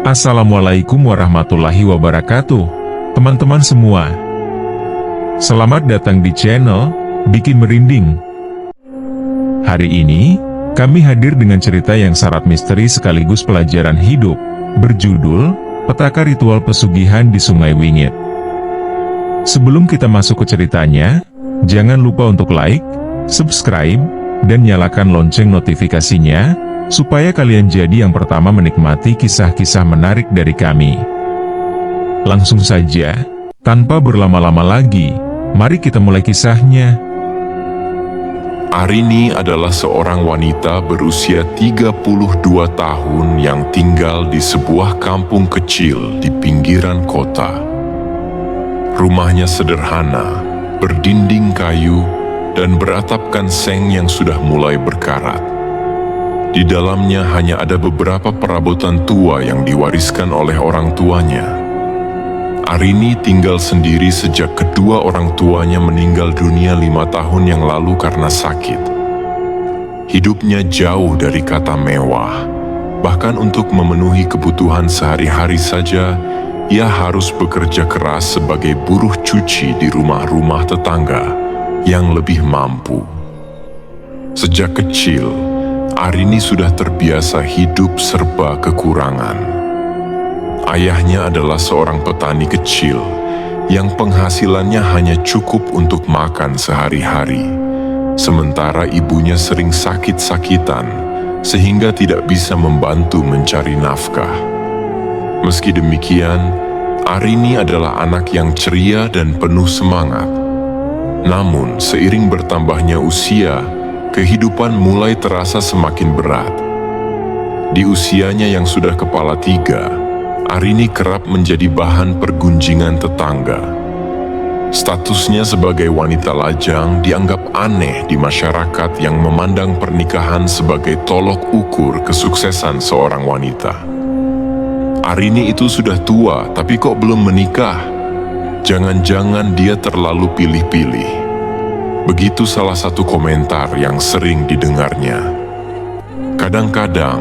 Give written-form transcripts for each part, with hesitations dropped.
Assalamualaikum warahmatullahi wabarakatuh, teman-teman semua. Selamat datang di channel Bikin Merinding. Hari ini, kami hadir dengan cerita yang syarat misteri sekaligus pelajaran hidup, berjudul Petaka Ritual Pesugihan di Sungai Wingit. Sebelum kita masuk ke ceritanya, jangan lupa untuk like, subscribe, dan nyalakan lonceng notifikasinya, supaya kalian jadi yang pertama menikmati kisah-kisah menarik dari kami. Langsung saja, tanpa berlama-lama lagi, mari kita mulai kisahnya. Arini adalah seorang wanita berusia 32 tahun yang tinggal di sebuah kampung kecil di pinggiran kota. Rumahnya sederhana, berdinding kayu, dan beratapkan seng yang sudah mulai berkarat. Di dalamnya hanya ada beberapa perabotan tua yang diwariskan oleh orang tuanya. Arini tinggal sendiri sejak kedua orang tuanya meninggal dunia 5 tahun yang lalu karena sakit. Hidupnya jauh dari kata mewah. Bahkan untuk memenuhi kebutuhan sehari-hari saja, ia harus bekerja keras sebagai buruh cuci di rumah-rumah tetangga yang lebih mampu. Sejak kecil, Arini sudah terbiasa hidup serba kekurangan. Ayahnya adalah seorang petani kecil yang penghasilannya hanya cukup untuk makan sehari-hari, sementara ibunya sering sakit-sakitan sehingga tidak bisa membantu mencari nafkah. Meski demikian, Arini adalah anak yang ceria dan penuh semangat. Namun, seiring bertambahnya usia, kehidupan mulai terasa semakin berat. Di usianya yang sudah kepala 3, Arini kerap menjadi bahan pergunjingan tetangga. Statusnya sebagai wanita lajang dianggap aneh di masyarakat yang memandang pernikahan sebagai tolok ukur kesuksesan seorang wanita. Arini itu sudah tua, tapi kok belum menikah? Jangan-jangan dia terlalu pilih-pilih. Begitu salah satu komentar yang sering didengarnya. Kadang-kadang,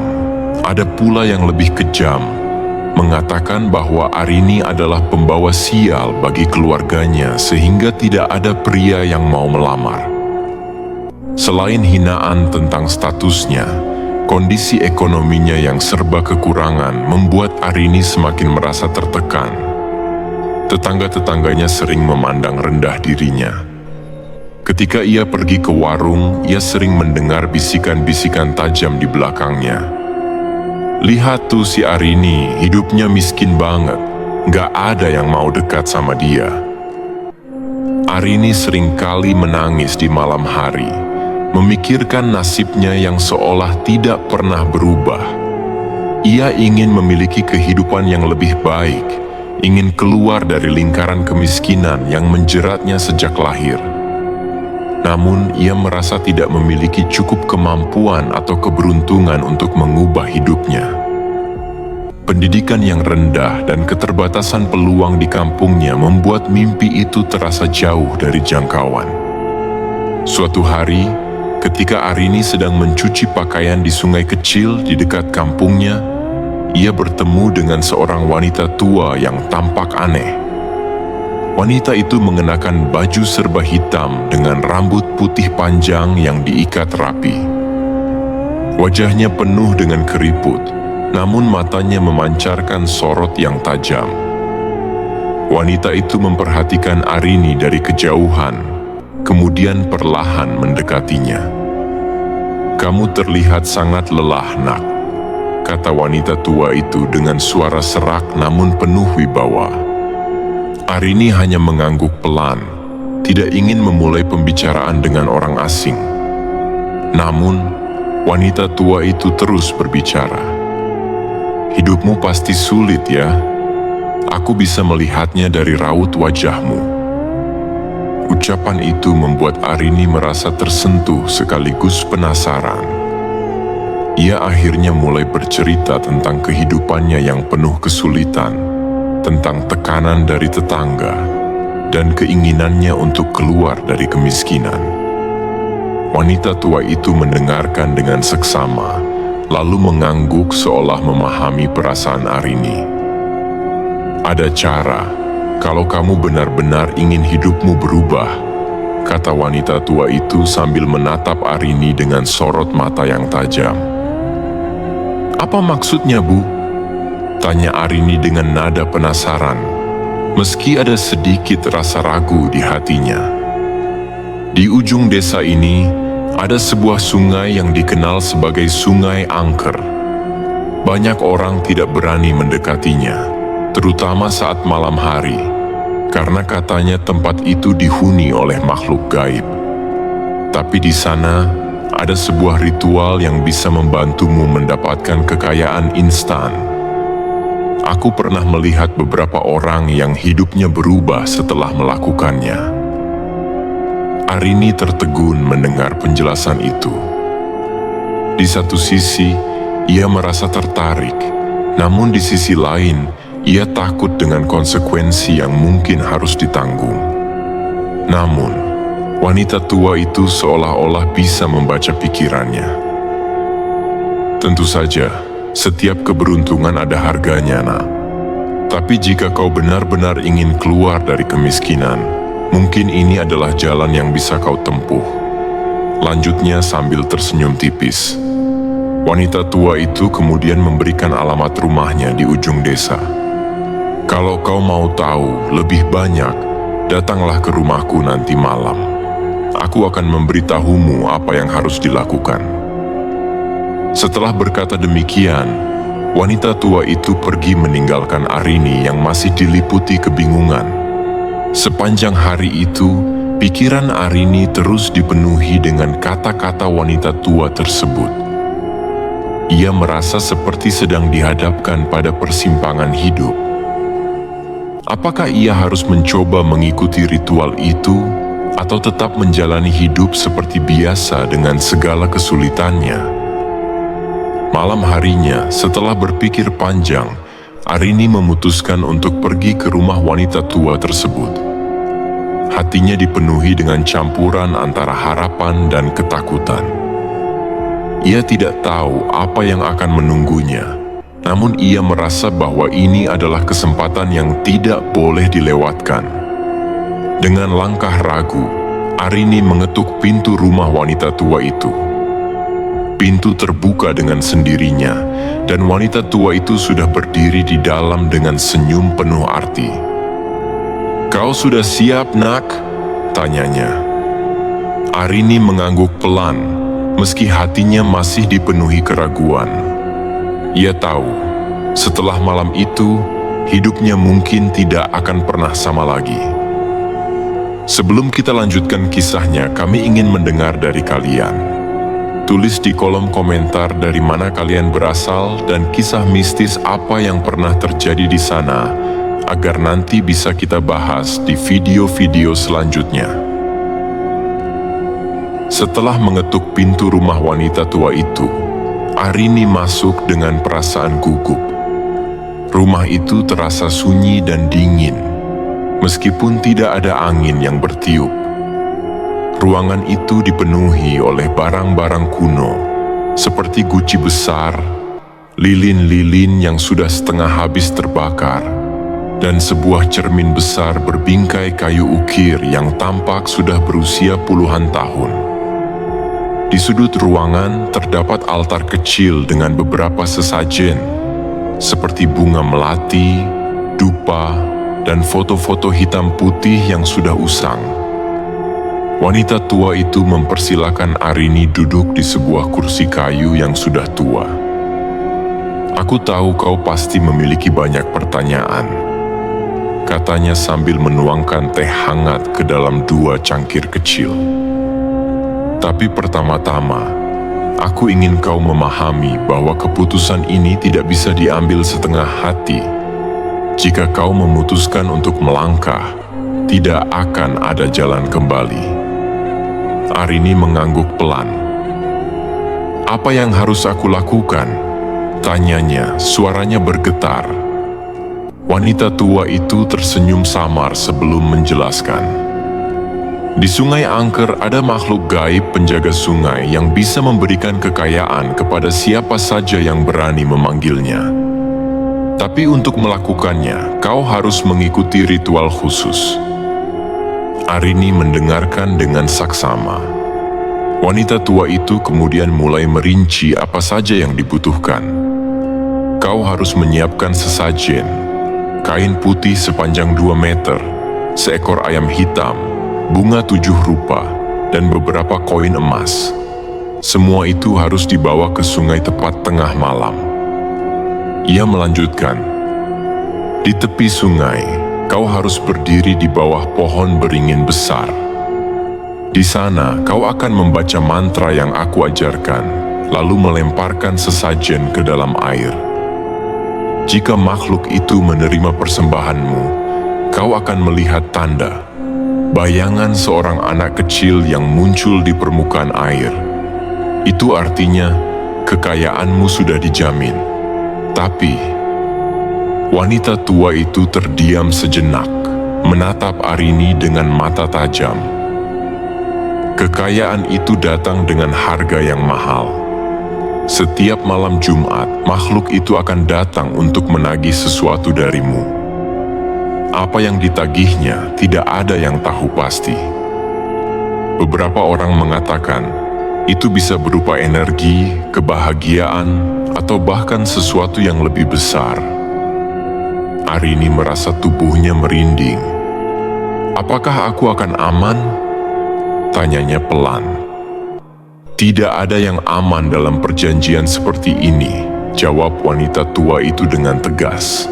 ada pula yang lebih kejam, mengatakan bahwa Arini adalah pembawa sial bagi keluarganya sehingga tidak ada pria yang mau melamar. Selain hinaan tentang statusnya, kondisi ekonominya yang serba kekurangan membuat Arini semakin merasa tertekan. Tetangga-tetangganya sering memandang rendah dirinya. Ketika ia pergi ke warung, ia sering mendengar bisikan-bisikan tajam di belakangnya. Lihat tuh si Arini, hidupnya miskin banget, gak ada yang mau dekat sama dia. Arini seringkali menangis di malam hari, memikirkan nasibnya yang seolah tidak pernah berubah. Ia ingin memiliki kehidupan yang lebih baik, ingin keluar dari lingkaran kemiskinan yang menjeratnya sejak lahir. Namun, ia merasa tidak memiliki cukup kemampuan atau keberuntungan untuk mengubah hidupnya. Pendidikan yang rendah dan keterbatasan peluang di kampungnya membuat mimpi itu terasa jauh dari jangkauan. Suatu hari, ketika Arini sedang mencuci pakaian di sungai kecil di dekat kampungnya, ia bertemu dengan seorang wanita tua yang tampak aneh. Wanita itu mengenakan baju serba hitam dengan rambut putih panjang yang diikat rapi. Wajahnya penuh dengan keriput, namun matanya memancarkan sorot yang tajam. Wanita itu memperhatikan Arini dari kejauhan, kemudian perlahan mendekatinya. "Kamu terlihat sangat lelah, nak," kata wanita tua itu dengan suara serak namun penuh wibawa. Arini hanya mengangguk pelan, tidak ingin memulai pembicaraan dengan orang asing. Namun, wanita tua itu terus berbicara. "Hidupmu pasti sulit ya. Aku bisa melihatnya dari raut wajahmu." Ucapan itu membuat Arini merasa tersentuh sekaligus penasaran. Ia akhirnya mulai bercerita tentang kehidupannya yang penuh kesulitan, tentang tekanan dari tetangga, dan keinginannya untuk keluar dari kemiskinan. Wanita tua itu mendengarkan dengan seksama, lalu mengangguk seolah memahami perasaan Arini. "Ada cara, kalau kamu benar-benar ingin hidupmu berubah," kata wanita tua itu sambil menatap Arini dengan sorot mata yang tajam. "Apa maksudnya, Bu?" tanya Arini dengan nada penasaran, meski ada sedikit rasa ragu di hatinya. Di ujung desa ini, ada sebuah sungai yang dikenal sebagai Sungai Angker. Banyak orang tidak berani mendekatinya, terutama saat malam hari, karena katanya tempat itu dihuni oleh makhluk gaib. Tapi di sana, ada sebuah ritual yang bisa membantumu mendapatkan kekayaan instan. Aku pernah melihat beberapa orang yang hidupnya berubah setelah melakukannya. Arini tertegun mendengar penjelasan itu. Di satu sisi, ia merasa tertarik, namun di sisi lain, ia takut dengan konsekuensi yang mungkin harus ditanggung. Namun, wanita tua itu seolah-olah bisa membaca pikirannya. "Tentu saja, setiap keberuntungan ada harganya, Nak. Tapi jika kau benar-benar ingin keluar dari kemiskinan, mungkin ini adalah jalan yang bisa kau tempuh," lanjutnya sambil tersenyum tipis. Wanita tua itu kemudian memberikan alamat rumahnya di ujung desa. "Kalau kau mau tahu lebih banyak, datanglah ke rumahku nanti malam. Aku akan memberitahumu apa yang harus dilakukan." Setelah berkata demikian, wanita tua itu pergi meninggalkan Arini yang masih diliputi kebingungan. Sepanjang hari itu, pikiran Arini terus dipenuhi dengan kata-kata wanita tua tersebut. Ia merasa seperti sedang dihadapkan pada persimpangan hidup. Apakah ia harus mencoba mengikuti ritual itu, atau tetap menjalani hidup seperti biasa dengan segala kesulitannya? Malam harinya, setelah berpikir panjang, Arini memutuskan untuk pergi ke rumah wanita tua tersebut. Hatinya dipenuhi dengan campuran antara harapan dan ketakutan. Ia tidak tahu apa yang akan menunggunya, namun ia merasa bahwa ini adalah kesempatan yang tidak boleh dilewatkan. Dengan langkah ragu, Arini mengetuk pintu rumah wanita tua itu. Pintu terbuka dengan sendirinya, dan wanita tua itu sudah berdiri di dalam dengan senyum penuh arti. "Kau sudah siap, Nak?" tanyanya. Arini mengangguk pelan, meski hatinya masih dipenuhi keraguan. Ia tahu, setelah malam itu, hidupnya mungkin tidak akan pernah sama lagi. Sebelum kita lanjutkan kisahnya, kami ingin mendengar dari kalian. Tulis di kolom komentar dari mana kalian berasal dan kisah mistis apa yang pernah terjadi di sana, agar nanti bisa kita bahas di video-video selanjutnya. Setelah mengetuk pintu rumah wanita tua itu, Arini masuk dengan perasaan gugup. Rumah itu terasa sunyi dan dingin, meskipun tidak ada angin yang bertiup. Ruangan itu dipenuhi oleh barang-barang kuno, seperti guci besar, lilin-lilin yang sudah setengah habis terbakar, dan sebuah cermin besar berbingkai kayu ukir yang tampak sudah berusia puluhan tahun. Di sudut ruangan terdapat altar kecil dengan beberapa sesajen, seperti bunga melati, dupa, dan foto-foto hitam putih yang sudah usang. Wanita tua itu mempersilakan Arini duduk di sebuah kursi kayu yang sudah tua. "Aku tahu kau pasti memiliki banyak pertanyaan," katanya sambil menuangkan teh hangat ke dalam 2 cangkir kecil. "Tapi pertama-tama, aku ingin kau memahami bahwa keputusan ini tidak bisa diambil setengah hati. Jika kau memutuskan untuk melangkah, tidak akan ada jalan kembali." Arini mengangguk pelan. "Apa yang harus aku lakukan?" tanyanya, suaranya bergetar. Wanita tua itu tersenyum samar sebelum menjelaskan. Di Sungai Angker ada makhluk gaib penjaga sungai yang bisa memberikan kekayaan kepada siapa saja yang berani memanggilnya. Tapi untuk melakukannya, kau harus mengikuti ritual khusus. Arini mendengarkan dengan saksama. Wanita tua itu kemudian mulai merinci apa saja yang dibutuhkan. Kau harus menyiapkan sesajen, kain putih sepanjang 2 meter, seekor ayam hitam, bunga 7 rupa, dan beberapa koin emas. Semua itu harus dibawa ke sungai tepat tengah malam. Ia melanjutkan, di tepi sungai, kau harus berdiri di bawah pohon beringin besar. Di sana, kau akan membaca mantra yang aku ajarkan, lalu melemparkan sesajen ke dalam air. Jika makhluk itu menerima persembahanmu, kau akan melihat tanda, bayangan seorang anak kecil yang muncul di permukaan air. Itu artinya kekayaanmu sudah dijamin. Tapi wanita tua itu terdiam sejenak, menatap Arini dengan mata tajam. Kekayaan itu datang dengan harga yang mahal. Setiap malam Jumat, makhluk itu akan datang untuk menagih sesuatu darimu. Apa yang ditagihnya tidak ada yang tahu pasti. Beberapa orang mengatakan itu bisa berupa energi, kebahagiaan, atau bahkan sesuatu yang lebih besar. Arini merasa tubuhnya merinding. Apakah aku akan aman? Tanyanya pelan. Tidak ada yang aman dalam perjanjian seperti ini, jawab wanita tua itu dengan tegas.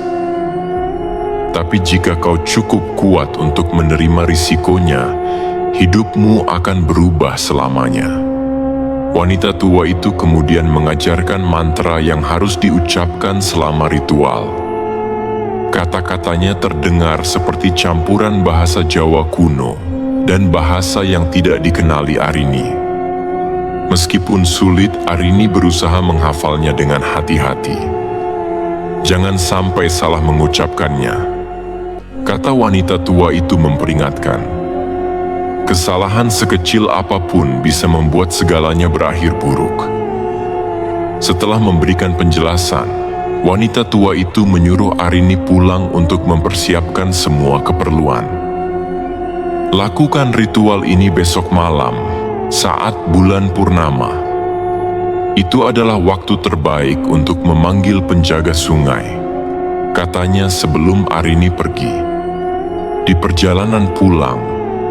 Tapi jika kau cukup kuat untuk menerima risikonya, hidupmu akan berubah selamanya. Wanita tua itu kemudian mengajarkan mantra yang harus diucapkan selama ritual. Kata-katanya terdengar seperti campuran bahasa Jawa kuno dan bahasa yang tidak dikenali Arini. Meskipun sulit, Arini berusaha menghafalnya dengan hati-hati. Jangan sampai salah mengucapkannya, kata wanita tua itu memperingatkan. Kesalahan sekecil apapun bisa membuat segalanya berakhir buruk. Setelah memberikan penjelasan, wanita tua itu menyuruh Arini pulang untuk mempersiapkan semua keperluan. Lakukan ritual ini besok malam, saat bulan purnama. Itu adalah waktu terbaik untuk memanggil penjaga sungai, katanya sebelum Arini pergi. Di perjalanan pulang,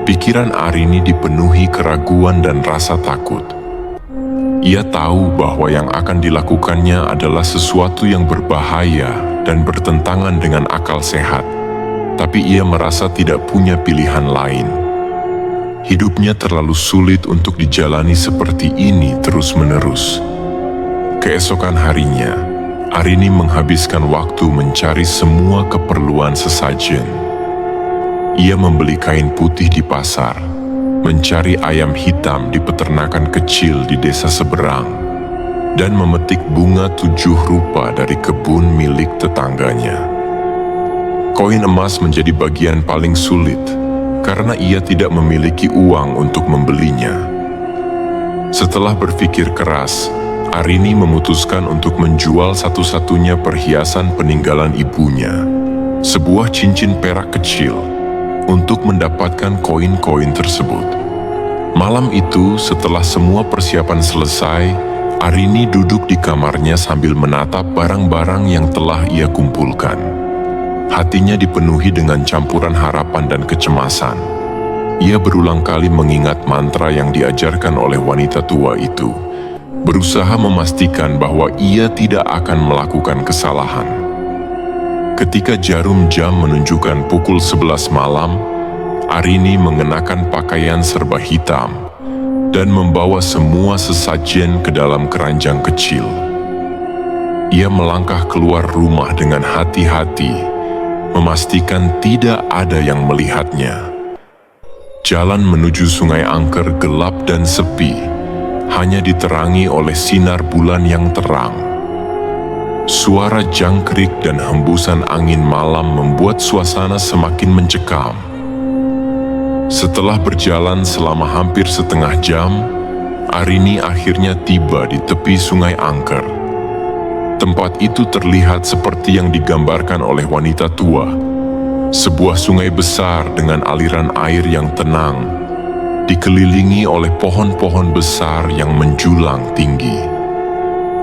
pikiran Arini dipenuhi keraguan dan rasa takut. Ia tahu bahwa yang akan dilakukannya adalah sesuatu yang berbahaya dan bertentangan dengan akal sehat, tapi ia merasa tidak punya pilihan lain. Hidupnya terlalu sulit untuk dijalani seperti ini terus-menerus. Keesokan harinya, Arini menghabiskan waktu mencari semua keperluan sesajen. Ia membeli kain putih di pasar, mencari ayam hitam di peternakan kecil di desa seberang, dan memetik bunga 7 rupa dari kebun milik tetangganya. Koin emas menjadi bagian paling sulit, karena ia tidak memiliki uang untuk membelinya. Setelah berpikir keras, Arini memutuskan untuk menjual satu-satunya perhiasan peninggalan ibunya, sebuah cincin perak kecil, untuk mendapatkan koin-koin tersebut. Malam itu, setelah semua persiapan selesai, Arini duduk di kamarnya sambil menatap barang-barang yang telah ia kumpulkan. Hatinya dipenuhi dengan campuran harapan dan kecemasan. Ia berulang kali mengingat mantra yang diajarkan oleh wanita tua itu, berusaha memastikan bahwa ia tidak akan melakukan kesalahan. Ketika jarum jam menunjukkan pukul 11 malam, Arini mengenakan pakaian serba hitam dan membawa semua sesajen ke dalam keranjang kecil. Ia melangkah keluar rumah dengan hati-hati, memastikan tidak ada yang melihatnya. Jalan menuju Sungai Angker gelap dan sepi, hanya diterangi oleh sinar bulan yang terang. Suara jangkrik dan hembusan angin malam membuat suasana semakin mencekam. Setelah berjalan selama hampir setengah jam, Arini akhirnya tiba di tepi Sungai Angker. Tempat itu terlihat seperti yang digambarkan oleh wanita tua. Sebuah sungai besar dengan aliran air yang tenang, dikelilingi oleh pohon-pohon besar yang menjulang tinggi.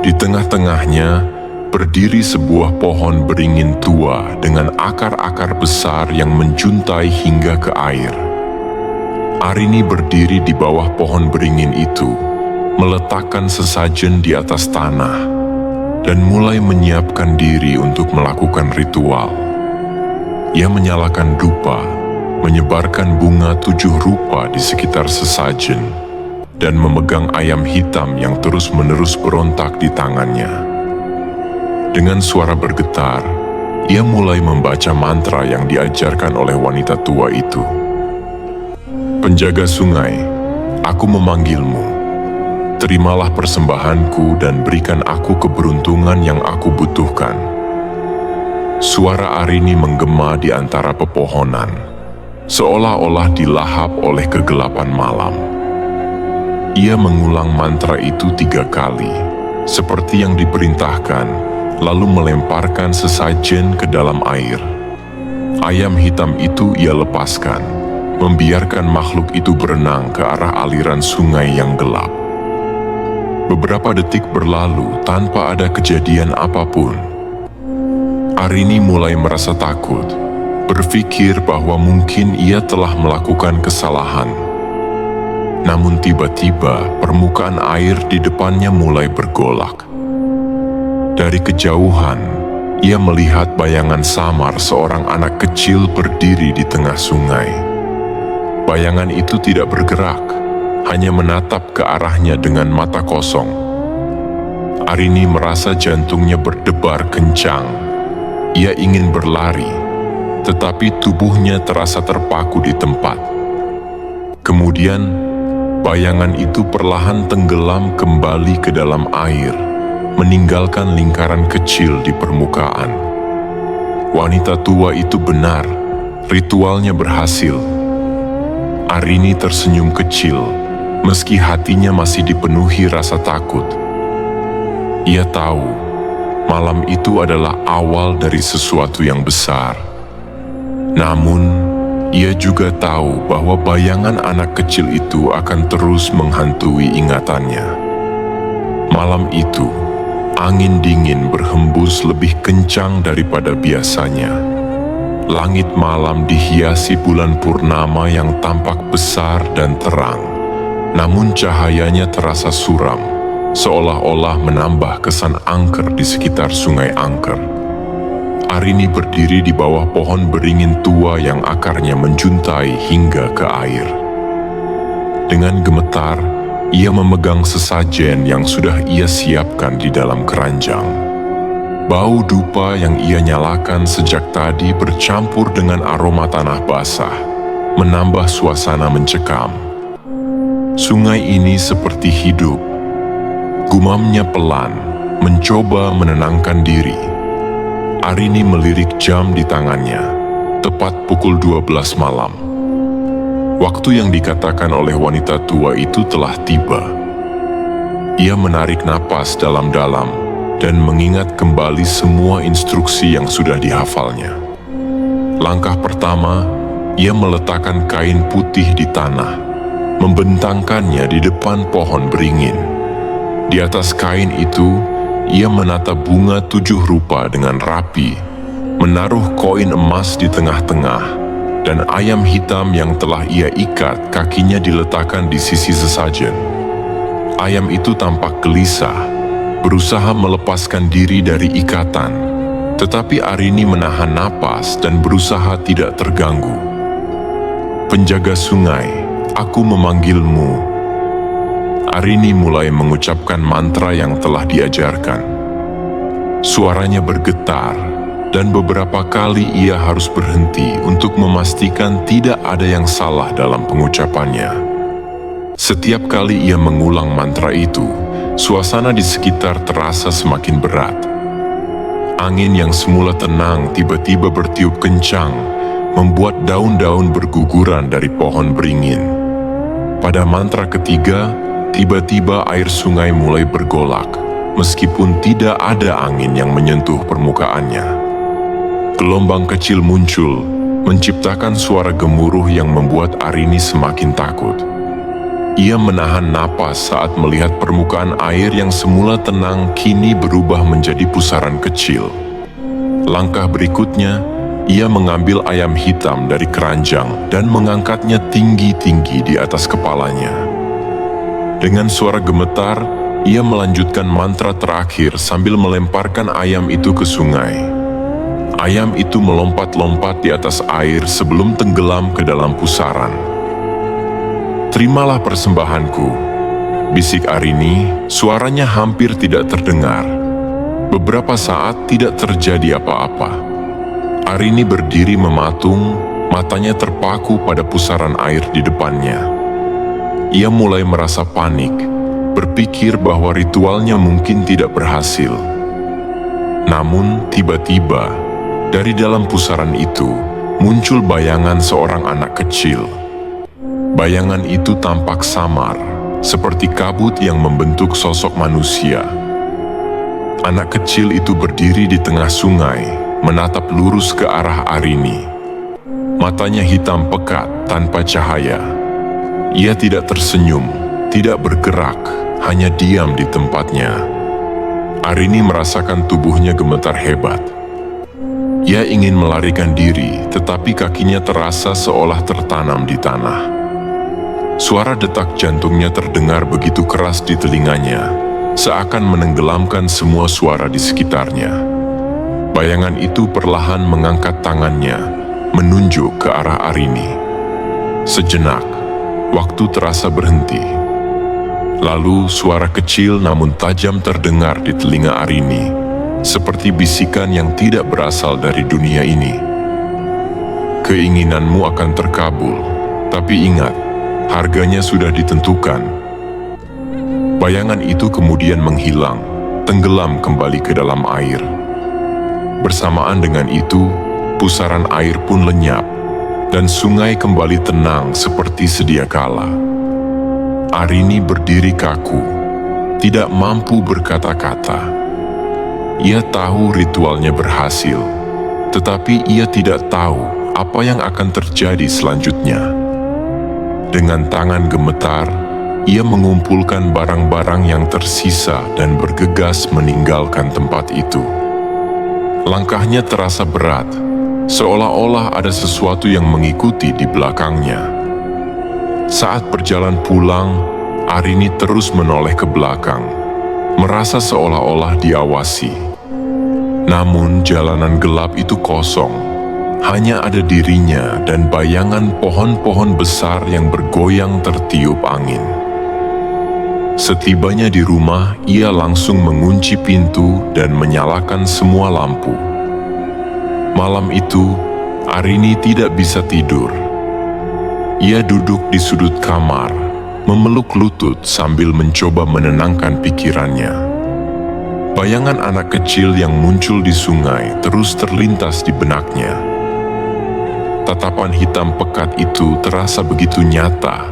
Di tengah-tengahnya berdiri sebuah pohon beringin tua dengan akar-akar besar yang menjuntai hingga ke air. Arini berdiri di bawah pohon beringin itu, meletakkan sesajen di atas tanah, dan mulai menyiapkan diri untuk melakukan ritual. Ia menyalakan dupa, menyebarkan bunga 7 rupa di sekitar sesajen, dan memegang ayam hitam yang terus-menerus berontak di tangannya. Dengan suara bergetar, ia mulai membaca mantra yang diajarkan oleh wanita tua itu. Penjaga sungai, aku memanggilmu. Terimalah persembahanku dan berikan aku keberuntungan yang aku butuhkan. Suara Arini menggema di antara pepohonan, seolah-olah dilahap oleh kegelapan malam. Ia mengulang mantra itu 3 kali, seperti yang diperintahkan, lalu melemparkan sesajen ke dalam air. Ayam hitam itu ia lepaskan, membiarkan makhluk itu berenang ke arah aliran sungai yang gelap. Beberapa detik berlalu tanpa ada kejadian apapun. Arini mulai merasa takut, berpikir bahwa mungkin ia telah melakukan kesalahan. Namun tiba-tiba permukaan air di depannya mulai bergolak. Dari kejauhan, ia melihat bayangan samar seorang anak kecil berdiri di tengah sungai. Bayangan itu tidak bergerak, hanya menatap ke arahnya dengan mata kosong. Arini merasa jantungnya berdebar kencang. Ia ingin berlari, tetapi tubuhnya terasa terpaku di tempat. Kemudian, bayangan itu perlahan tenggelam kembali ke dalam air, meninggalkan lingkaran kecil di permukaan. Wanita tua itu benar, ritualnya berhasil. Arini tersenyum kecil, meski hatinya masih dipenuhi rasa takut. Ia tahu, malam itu adalah awal dari sesuatu yang besar. Namun, ia juga tahu bahwa bayangan anak kecil itu akan terus menghantui ingatannya. Malam itu, angin dingin berhembus lebih kencang daripada biasanya. Langit malam dihiasi bulan purnama yang tampak besar dan terang, namun cahayanya terasa suram, seolah-olah menambah kesan angker di sekitar Sungai Angker. Arini berdiri di bawah pohon beringin tua yang akarnya menjuntai hingga ke air. Dengan gemetar, ia memegang sesajen yang sudah ia siapkan di dalam keranjang. Bau dupa yang ia nyalakan sejak tadi bercampur dengan aroma tanah basah, menambah suasana mencekam. Sungai ini seperti hidup. Gumamnya pelan, mencoba menenangkan diri. Arini melirik jam di tangannya, tepat pukul 12 malam. Waktu yang dikatakan oleh wanita tua itu telah tiba. Ia menarik napas dalam-dalam dan mengingat kembali semua instruksi yang sudah dihafalnya. Langkah pertama, ia meletakkan kain putih di tanah, membentangkannya di depan pohon beringin. Di atas kain itu, ia menata bunga 7 rupa dengan rapi, menaruh koin emas di tengah-tengah, dan ayam hitam yang telah ia ikat kakinya diletakkan di sisi sesajen. Ayam itu tampak gelisah, berusaha melepaskan diri dari ikatan, tetapi Arini menahan napas dan berusaha tidak terganggu. Penjaga sungai, aku memanggilmu. Arini mulai mengucapkan mantra yang telah diajarkan. Suaranya bergetar, dan beberapa kali ia harus berhenti untuk memastikan tidak ada yang salah dalam pengucapannya. Setiap kali ia mengulang mantra itu, suasana di sekitar terasa semakin berat. Angin yang semula tenang tiba-tiba bertiup kencang, membuat daun-daun berguguran dari pohon beringin. Pada mantra ketiga, tiba-tiba air sungai mulai bergolak, meskipun tidak ada angin yang menyentuh permukaannya. Gelombang kecil muncul, menciptakan suara gemuruh yang membuat Arini semakin takut. Ia menahan napas saat melihat permukaan air yang semula tenang kini berubah menjadi pusaran kecil. Langkah berikutnya, ia mengambil ayam hitam dari keranjang dan mengangkatnya tinggi-tinggi di atas kepalanya. Dengan suara gemetar, ia melanjutkan mantra terakhir sambil melemparkan ayam itu ke sungai. Ayam itu melompat-lompat di atas air sebelum tenggelam ke dalam pusaran. "Terimalah persembahanku," bisik Arini, suaranya hampir tidak terdengar. Beberapa saat tidak terjadi apa-apa. Arini berdiri mematung, matanya terpaku pada pusaran air di depannya. Ia mulai merasa panik, berpikir bahwa ritualnya mungkin tidak berhasil. Namun tiba-tiba, dari dalam pusaran itu, muncul bayangan seorang anak kecil. Bayangan itu tampak samar, seperti kabut yang membentuk sosok manusia. Anak kecil itu berdiri di tengah sungai, menatap lurus ke arah Arini. Matanya hitam pekat tanpa cahaya. Ia tidak tersenyum, tidak bergerak, hanya diam di tempatnya. Arini merasakan tubuhnya gemetar hebat. Ia ingin melarikan diri, tetapi kakinya terasa seolah tertanam di tanah. Suara detak jantungnya terdengar begitu keras di telinganya, seakan menenggelamkan semua suara di sekitarnya. Bayangan itu perlahan mengangkat tangannya, menunjuk ke arah Arini. Sejenak, waktu terasa berhenti. Lalu suara kecil namun tajam terdengar di telinga Arini, seperti bisikan yang tidak berasal dari dunia ini. "Keinginanmu akan terkabul, tapi ingat, harganya sudah ditentukan." Bayangan itu kemudian menghilang, tenggelam kembali ke dalam air. Bersamaan dengan itu, pusaran air pun lenyap, dan sungai kembali tenang seperti sedia kala. Arini berdiri kaku, tidak mampu berkata-kata. Ia tahu ritualnya berhasil, tetapi ia tidak tahu apa yang akan terjadi selanjutnya. Dengan tangan gemetar, ia mengumpulkan barang-barang yang tersisa dan bergegas meninggalkan tempat itu. Langkahnya terasa berat, seolah-olah ada sesuatu yang mengikuti di belakangnya. Saat berjalan pulang, Arini terus menoleh ke belakang, merasa seolah-olah diawasi. Namun jalanan gelap itu kosong, hanya ada dirinya dan bayangan pohon-pohon besar yang bergoyang tertiup angin. Setibanya di rumah, ia langsung mengunci pintu dan menyalakan semua lampu. Malam itu, Arini tidak bisa tidur. Ia duduk di sudut kamar, memeluk lutut sambil mencoba menenangkan pikirannya. Bayangan anak kecil yang muncul di sungai terus terlintas di benaknya. Tatapan hitam pekat itu terasa begitu nyata,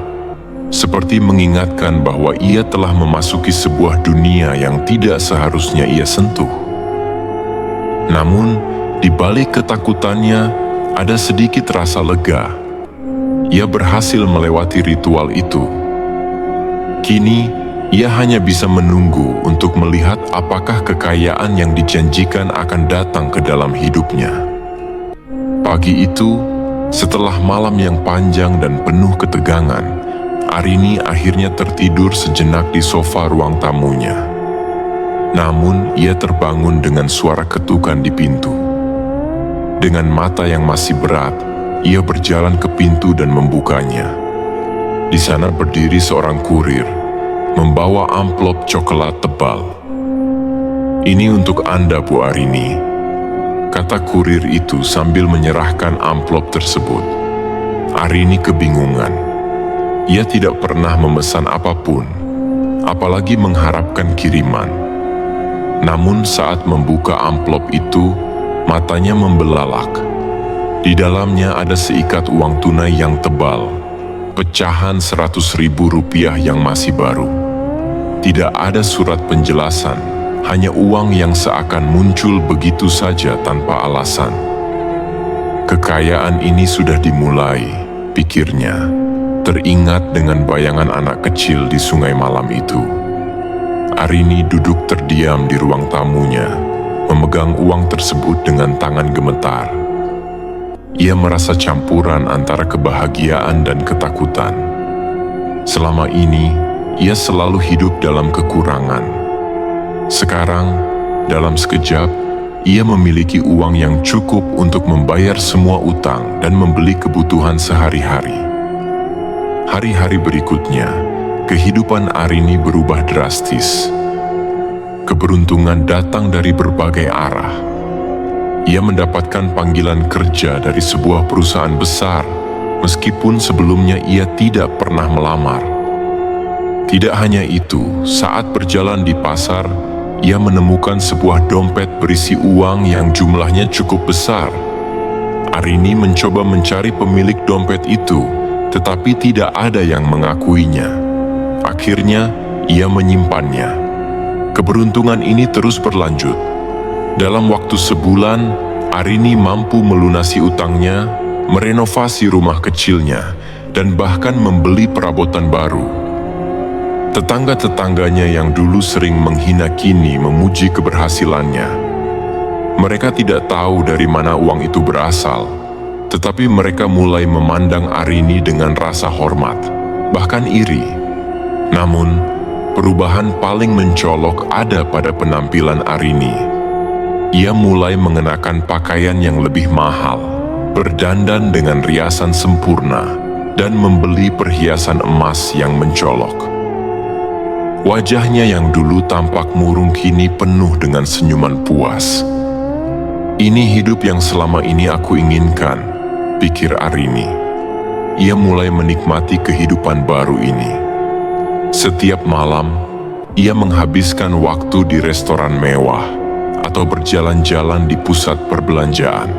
seperti mengingatkan bahwa ia telah memasuki sebuah dunia yang tidak seharusnya ia sentuh. Namun, di balik ketakutannya, ada sedikit rasa lega. Ia berhasil melewati ritual itu. Kini, ia hanya bisa menunggu untuk melihat apakah kekayaan yang dijanjikan akan datang ke dalam hidupnya. Pagi itu, setelah malam yang panjang dan penuh ketegangan, Arini akhirnya tertidur sejenak di sofa ruang tamunya. Namun, ia terbangun dengan suara ketukan di pintu. Dengan mata yang masih berat, ia berjalan ke pintu dan membukanya. Di sana berdiri seorang kurir, membawa amplop coklat tebal. "Ini untuk Anda, Bu Arini," kata kurir itu sambil menyerahkan amplop tersebut. Arini kebingungan. Ia tidak pernah memesan apapun, apalagi mengharapkan kiriman. Namun saat membuka amplop itu, matanya membelalak. Di dalamnya ada seikat uang tunai yang tebal, pecahan 100.000 rupiah yang masih baru. Tidak ada surat penjelasan, hanya uang yang seakan muncul begitu saja tanpa alasan. Kekayaan ini sudah dimulai, pikirnya, teringat dengan bayangan anak kecil di sungai malam itu. Arini duduk terdiam di ruang tamunya, memegang uang tersebut dengan tangan gemetar. Ia merasa campuran antara kebahagiaan dan ketakutan. Selama ini, ia selalu hidup dalam kekurangan. Sekarang, dalam sekejap, ia memiliki uang yang cukup untuk membayar semua utang dan membeli kebutuhan sehari-hari. Hari-hari berikutnya, kehidupan Arini berubah drastis. Keberuntungan datang dari berbagai arah. Ia mendapatkan panggilan kerja dari sebuah perusahaan besar, meskipun sebelumnya ia tidak pernah melamar. Tidak hanya itu, saat berjalan di pasar, ia menemukan sebuah dompet berisi uang yang jumlahnya cukup besar. Arini mencoba mencari pemilik dompet itu, tetapi tidak ada yang mengakuinya. Akhirnya, ia menyimpannya. Keberuntungan ini terus berlanjut. Dalam waktu sebulan, Arini mampu melunasi utangnya, merenovasi rumah kecilnya, dan bahkan membeli perabotan baru. Tetangga-tetangganya yang dulu sering menghina kini memuji keberhasilannya. Mereka tidak tahu dari mana uang itu berasal, tetapi mereka mulai memandang Arini dengan rasa hormat, bahkan iri. Namun, perubahan paling mencolok ada pada penampilan Arini. Ia mulai mengenakan pakaian yang lebih mahal, berdandan dengan riasan sempurna, dan membeli perhiasan emas yang mencolok. Wajahnya yang dulu tampak murung kini penuh dengan senyuman puas. Ini hidup yang selama ini aku inginkan, pikir Arini. Ia mulai menikmati kehidupan baru ini. Setiap malam, ia menghabiskan waktu di restoran mewah atau berjalan-jalan di pusat perbelanjaan.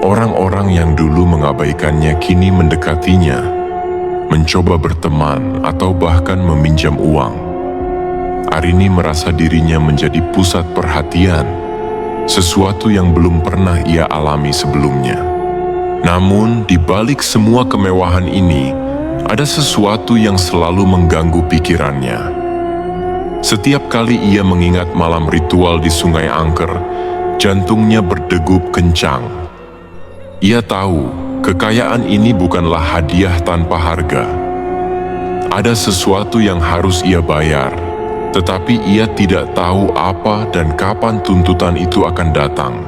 Orang-orang yang dulu mengabaikannya kini mendekatinya, mencoba berteman atau bahkan meminjam uang. Arini merasa dirinya menjadi pusat perhatian, sesuatu yang belum pernah ia alami sebelumnya. Namun, di balik semua kemewahan ini, ada sesuatu yang selalu mengganggu pikirannya. Setiap kali ia mengingat malam ritual di Sungai Angker, jantungnya berdegup kencang. Ia tahu kekayaan ini bukanlah hadiah tanpa harga. Ada sesuatu yang harus ia bayar, tetapi ia tidak tahu apa dan kapan tuntutan itu akan datang.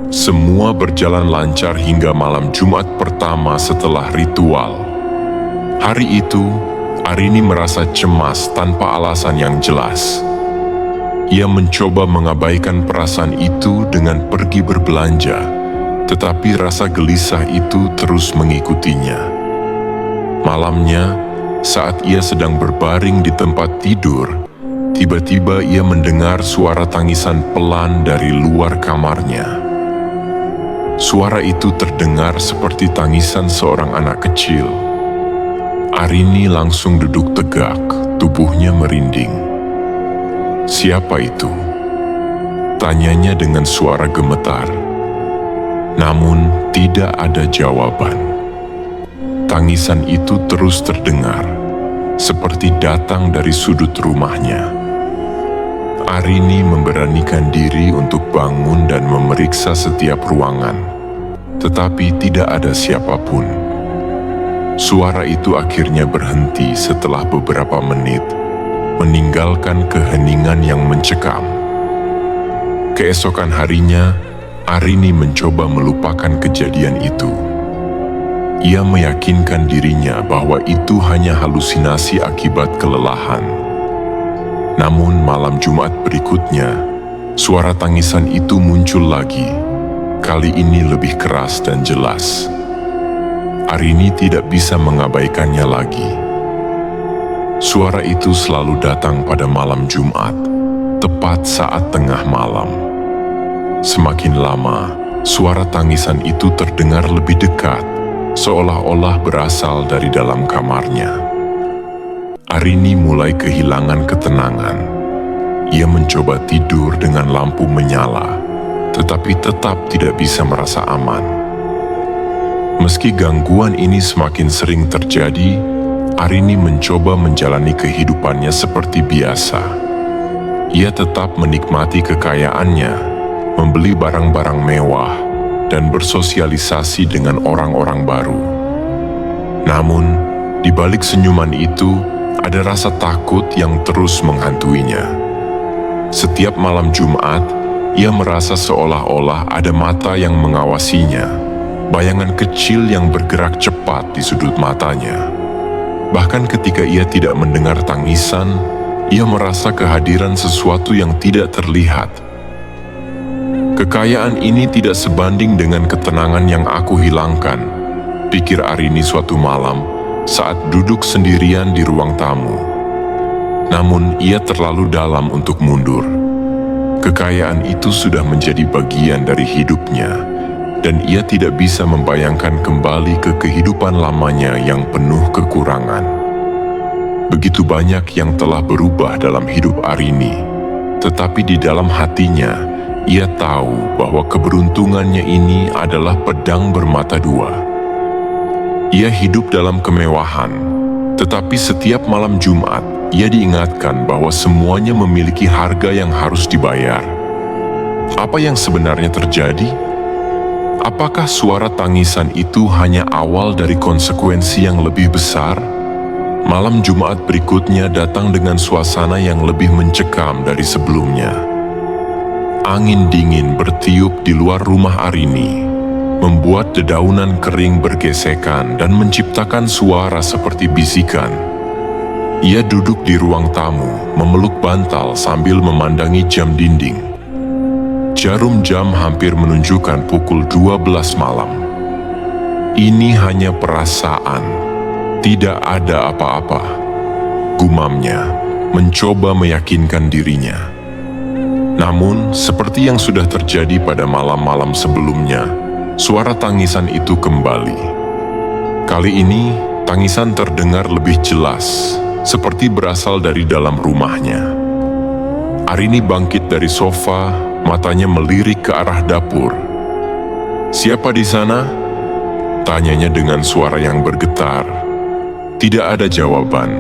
Semua berjalan lancar hingga malam Jumat pertama setelah ritual. Hari itu, Arini merasa cemas tanpa alasan yang jelas. Ia mencoba mengabaikan perasaan itu dengan pergi berbelanja, tetapi rasa gelisah itu terus mengikutinya. Malamnya, saat ia sedang berbaring di tempat tidur, tiba-tiba ia mendengar suara tangisan pelan dari luar kamarnya. Suara itu terdengar seperti tangisan seorang anak kecil. Arini langsung duduk tegak, tubuhnya merinding. "Siapa itu?" tanyanya dengan suara gemetar. Namun tidak ada jawaban. Tangisan itu terus terdengar, seperti datang dari sudut rumahnya. Arini memberanikan diri untuk bangun dan memeriksa setiap ruangan, tetapi tidak ada siapapun. Suara itu akhirnya berhenti setelah beberapa menit, meninggalkan keheningan yang mencekam. Keesokan harinya, Arini mencoba melupakan kejadian itu. Ia meyakinkan dirinya bahwa itu hanya halusinasi akibat kelelahan. Namun malam Jumat berikutnya, suara tangisan itu muncul lagi, kali ini lebih keras dan jelas. Arini tidak bisa mengabaikannya lagi. Suara itu selalu datang pada malam Jumat, tepat saat tengah malam. Semakin lama, suara tangisan itu terdengar lebih dekat, seolah-olah berasal dari dalam kamarnya. Arini mulai kehilangan ketenangan. Ia mencoba tidur dengan lampu menyala, tetapi tetap tidak bisa merasa aman. Meski gangguan ini semakin sering terjadi, Arini mencoba menjalani kehidupannya seperti biasa. Ia tetap menikmati kekayaannya, membeli barang-barang mewah, dan bersosialisasi dengan orang-orang baru. Namun, di balik senyuman itu, ada rasa takut yang terus menghantuinya. Setiap malam Jumat, ia merasa seolah-olah ada mata yang mengawasinya, bayangan kecil yang bergerak cepat di sudut matanya. Bahkan ketika ia tidak mendengar tangisan, ia merasa kehadiran sesuatu yang tidak terlihat. Kekayaan ini tidak sebanding dengan ketenangan yang aku hilangkan, pikir Arini suatu malam saat duduk sendirian di ruang tamu. Namun ia terlalu dalam untuk mundur. Kekayaan itu sudah menjadi bagian dari hidupnya, dan ia tidak bisa membayangkan kembali ke kehidupan lamanya yang penuh kekurangan. Begitu banyak yang telah berubah dalam hidup Arini, tetapi di dalam hatinya, ia tahu bahwa keberuntungannya ini adalah pedang bermata dua. Ia hidup dalam kemewahan, tetapi setiap malam Jumat, ia diingatkan bahwa semuanya memiliki harga yang harus dibayar. Apa yang sebenarnya terjadi? Apakah suara tangisan itu hanya awal dari konsekuensi yang lebih besar? Malam Jumat berikutnya datang dengan suasana yang lebih mencekam dari sebelumnya. Angin dingin bertiup di luar rumah Arini, membuat dedaunan kering bergesekan dan menciptakan suara seperti bisikan. Ia duduk di ruang tamu, memeluk bantal sambil memandangi jam dinding. Jarum jam hampir menunjukkan pukul 12 malam. Ini hanya perasaan. Tidak ada apa-apa, gumamnya, mencoba meyakinkan dirinya. Namun, seperti yang sudah terjadi pada malam-malam sebelumnya, suara tangisan itu kembali. Kali ini, tangisan terdengar lebih jelas, seperti berasal dari dalam rumahnya. Arini bangkit dari sofa, matanya melirik ke arah dapur. "Siapa di sana?" tanyanya dengan suara yang bergetar. Tidak ada jawaban,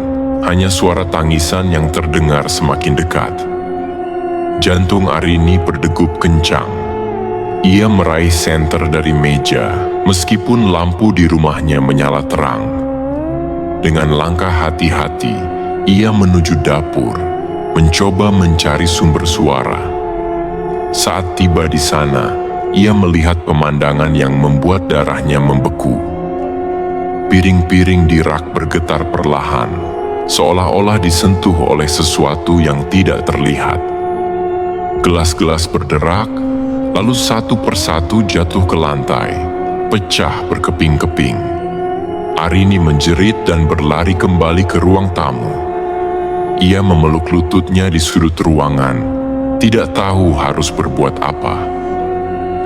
hanya suara tangisan yang terdengar semakin dekat. Jantung Arini berdegup kencang. Ia meraih senter dari meja, meskipun lampu di rumahnya menyala terang. Dengan langkah hati-hati, ia menuju dapur, mencoba mencari sumber suara. Saat tiba di sana, ia melihat pemandangan yang membuat darahnya membeku. Piring-piring di rak bergetar perlahan, seolah-olah disentuh oleh sesuatu yang tidak terlihat. Gelas-gelas berderak, lalu satu persatu jatuh ke lantai, pecah berkeping-keping. Arini menjerit dan berlari kembali ke ruang tamu. Ia memeluk lututnya di sudut ruangan, tidak tahu harus berbuat apa.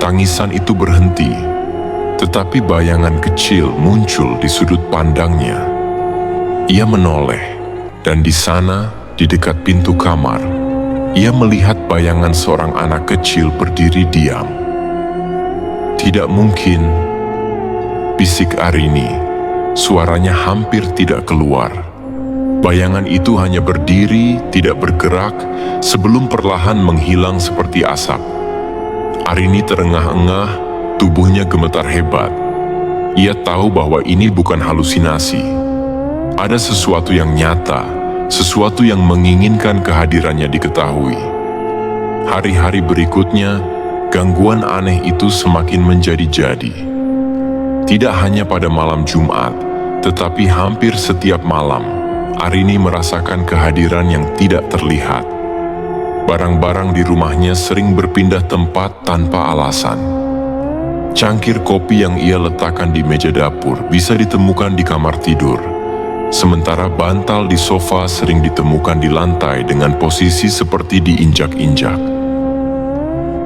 Tangisan itu berhenti, tetapi bayangan kecil muncul di sudut pandangnya. Ia menoleh, dan di sana, di dekat pintu kamar, ia melihat bayangan seorang anak kecil berdiri diam. "Tidak mungkin," bisik Arini, suaranya hampir tidak keluar. Bayangan itu hanya berdiri, tidak bergerak, sebelum perlahan menghilang seperti asap. Arini terengah-engah, tubuhnya gemetar hebat. Ia tahu bahwa ini bukan halusinasi. Ada sesuatu yang nyata, sesuatu yang menginginkan kehadirannya diketahui. Hari-hari berikutnya, gangguan aneh itu semakin menjadi-jadi. Tidak hanya pada malam Jumat, tetapi hampir setiap malam, Arini merasakan kehadiran yang tidak terlihat. Barang-barang di rumahnya sering berpindah tempat tanpa alasan. Cangkir kopi yang ia letakkan di meja dapur bisa ditemukan di kamar tidur, sementara bantal di sofa sering ditemukan di lantai dengan posisi seperti diinjak-injak.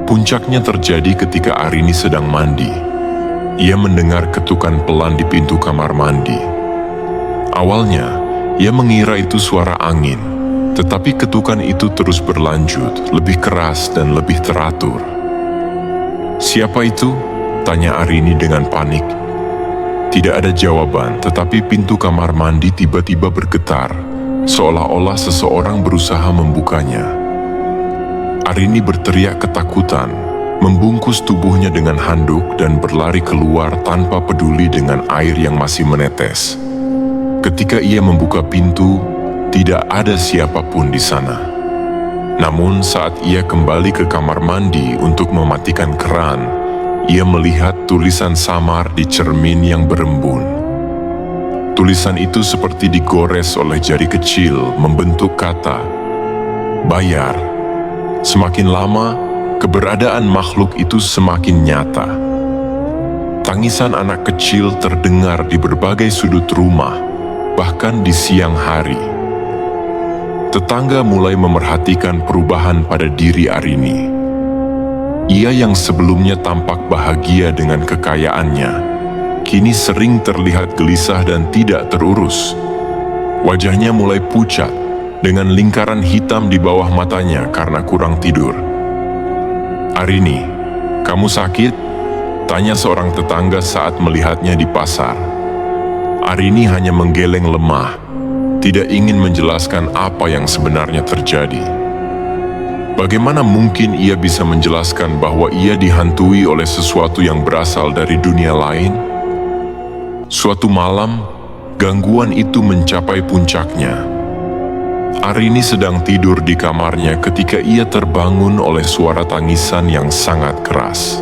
Puncaknya terjadi ketika Arini sedang mandi. Ia mendengar ketukan pelan di pintu kamar mandi. Awalnya, ia mengira itu suara angin, tetapi ketukan itu terus berlanjut, lebih keras dan lebih teratur. "Siapa itu?" tanya Arini dengan panik. Tidak ada jawaban, tetapi pintu kamar mandi tiba-tiba bergetar, seolah-olah seseorang berusaha membukanya. Arini berteriak ketakutan, membungkus tubuhnya dengan handuk dan berlari keluar tanpa peduli dengan air yang masih menetes. Ketika ia membuka pintu, tidak ada siapapun di sana. Namun saat ia kembali ke kamar mandi untuk mematikan keran, ia melihat tulisan samar di cermin yang berembun. Tulisan itu seperti digores oleh jari kecil membentuk kata, "Bayar." Semakin lama, keberadaan makhluk itu semakin nyata. Tangisan anak kecil terdengar di berbagai sudut rumah, bahkan di siang hari. Tetangga mulai memerhatikan perubahan pada diri Arini. Ia yang sebelumnya tampak bahagia dengan kekayaannya, kini sering terlihat gelisah dan tidak terurus. Wajahnya mulai pucat, dengan lingkaran hitam di bawah matanya karena kurang tidur. "Arini, kamu sakit?" tanya seorang tetangga saat melihatnya di pasar. Arini hanya menggeleng lemah, tidak ingin menjelaskan apa yang sebenarnya terjadi. Bagaimana mungkin ia bisa menjelaskan bahwa ia dihantui oleh sesuatu yang berasal dari dunia lain? Suatu malam, gangguan itu mencapai puncaknya. Arini sedang tidur di kamarnya ketika ia terbangun oleh suara tangisan yang sangat keras.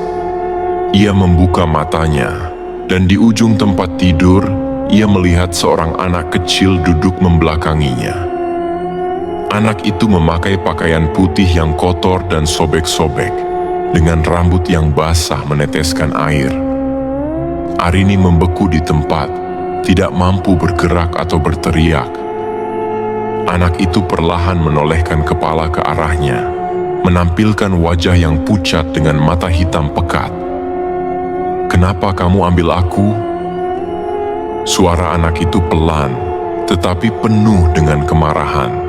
Ia membuka matanya, dan di ujung tempat tidur, ia melihat seorang anak kecil duduk membelakanginya. Anak itu memakai pakaian putih yang kotor dan sobek-sobek, dengan rambut yang basah meneteskan air. Arini membeku di tempat, tidak mampu bergerak atau berteriak. Anak itu perlahan menolehkan kepala ke arahnya, menampilkan wajah yang pucat dengan mata hitam pekat. "Kenapa kamu ambil aku?" Suara anak itu pelan, tetapi penuh dengan kemarahan.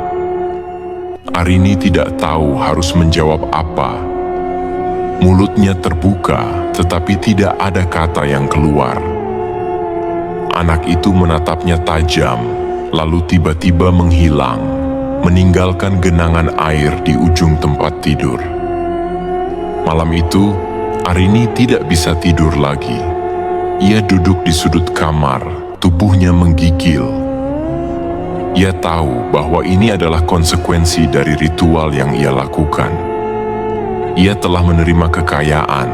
Arini tidak tahu harus menjawab apa. Mulutnya terbuka, tetapi tidak ada kata yang keluar. Anak itu menatapnya tajam, lalu tiba-tiba menghilang, meninggalkan genangan air di ujung tempat tidur. Malam itu, Arini tidak bisa tidur lagi. Ia duduk di sudut kamar, tubuhnya menggigil. Ia tahu bahwa ini adalah konsekuensi dari ritual yang ia lakukan. Ia telah menerima kekayaan,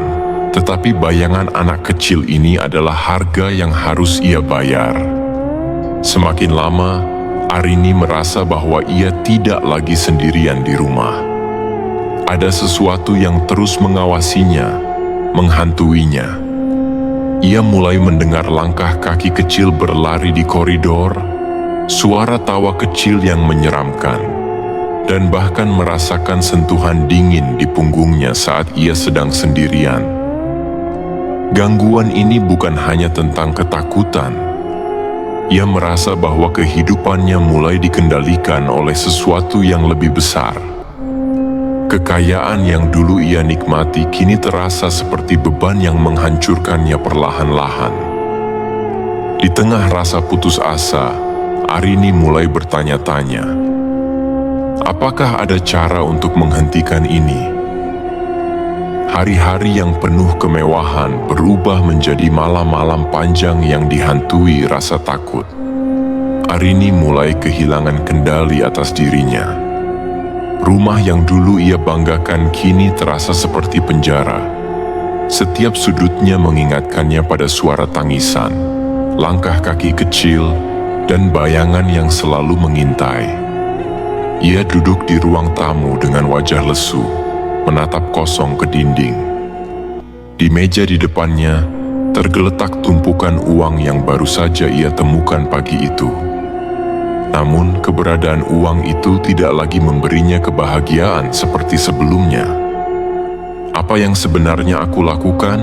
tetapi bayangan anak kecil ini adalah harga yang harus ia bayar. Semakin lama, Arini merasa bahwa ia tidak lagi sendirian di rumah. Ada sesuatu yang terus mengawasinya, menghantuinya. Ia mulai mendengar langkah kaki kecil berlari di koridor, suara tawa kecil yang menyeramkan, dan bahkan merasakan sentuhan dingin di punggungnya saat ia sedang sendirian. Gangguan ini bukan hanya tentang ketakutan. Ia merasa bahwa kehidupannya mulai dikendalikan oleh sesuatu yang lebih besar. Kekayaan yang dulu ia nikmati kini terasa seperti beban yang menghancurkannya perlahan-lahan. Di tengah rasa putus asa, Arini mulai bertanya-tanya, apakah ada cara untuk menghentikan ini? Hari-hari yang penuh kemewahan berubah menjadi malam-malam panjang yang dihantui rasa takut. Arini mulai kehilangan kendali atas dirinya. Rumah yang dulu ia banggakan kini terasa seperti penjara. Setiap sudutnya mengingatkannya pada suara tangisan, langkah kaki kecil, dan bayangan yang selalu mengintai. Ia duduk di ruang tamu dengan wajah lesu, menatap kosong ke dinding. Di meja di depannya, tergeletak tumpukan uang yang baru saja ia temukan pagi itu. Namun, keberadaan uang itu tidak lagi memberinya kebahagiaan seperti sebelumnya. Apa yang sebenarnya aku lakukan?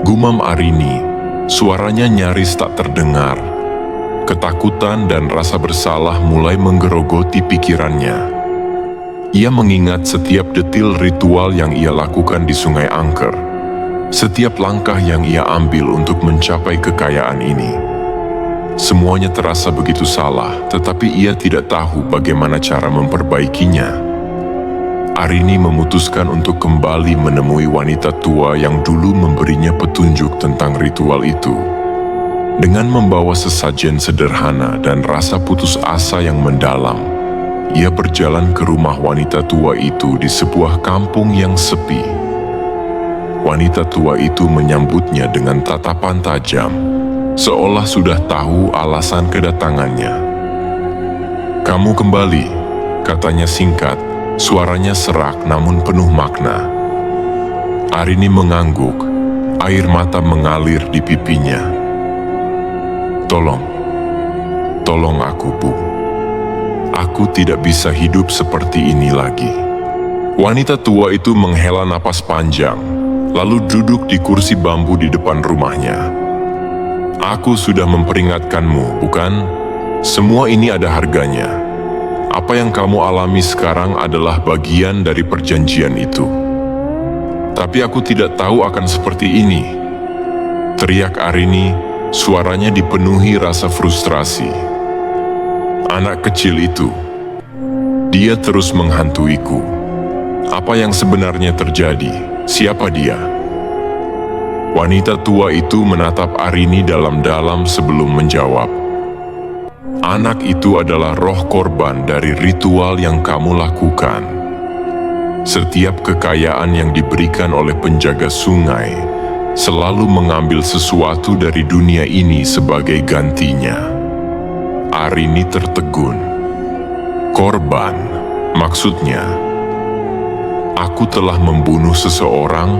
Gumam Arini, suaranya nyaris tak terdengar. Ketakutan dan rasa bersalah mulai menggerogoti pikirannya. Ia mengingat setiap detil ritual yang ia lakukan di Sungai Angker, setiap langkah yang ia ambil untuk mencapai kekayaan ini. Semuanya terasa begitu salah, tetapi ia tidak tahu bagaimana cara memperbaikinya. Arini memutuskan untuk kembali menemui wanita tua yang dulu memberinya petunjuk tentang ritual itu. Dengan membawa sesajen sederhana dan rasa putus asa yang mendalam, ia berjalan ke rumah wanita tua itu di sebuah kampung yang sepi. Wanita tua itu menyambutnya dengan tatapan tajam, seolah sudah tahu alasan kedatangannya. "Kamu kembali," katanya singkat, suaranya serak namun penuh makna. Arini mengangguk, air mata mengalir di pipinya. Tolong aku, Bu. Aku tidak bisa hidup seperti ini lagi." Wanita tua itu menghela napas panjang, lalu duduk di kursi bambu di depan rumahnya. "Aku sudah memperingatkanmu, bukan? Semua ini ada harganya. Apa yang kamu alami sekarang adalah bagian dari perjanjian itu. Tapi aku tidak tahu akan seperti ini," teriak Arini, suaranya dipenuhi rasa frustrasi. "Anak kecil itu, dia terus menghantuiku. Apa yang sebenarnya terjadi? Siapa dia?" Wanita tua itu menatap Arini dalam-dalam sebelum menjawab. "Anak itu adalah roh korban dari ritual yang kamu lakukan. Setiap kekayaan yang diberikan oleh penjaga sungai selalu mengambil sesuatu dari dunia ini sebagai gantinya." Arini tertegun. "Korban, maksudnya? Aku telah membunuh seseorang?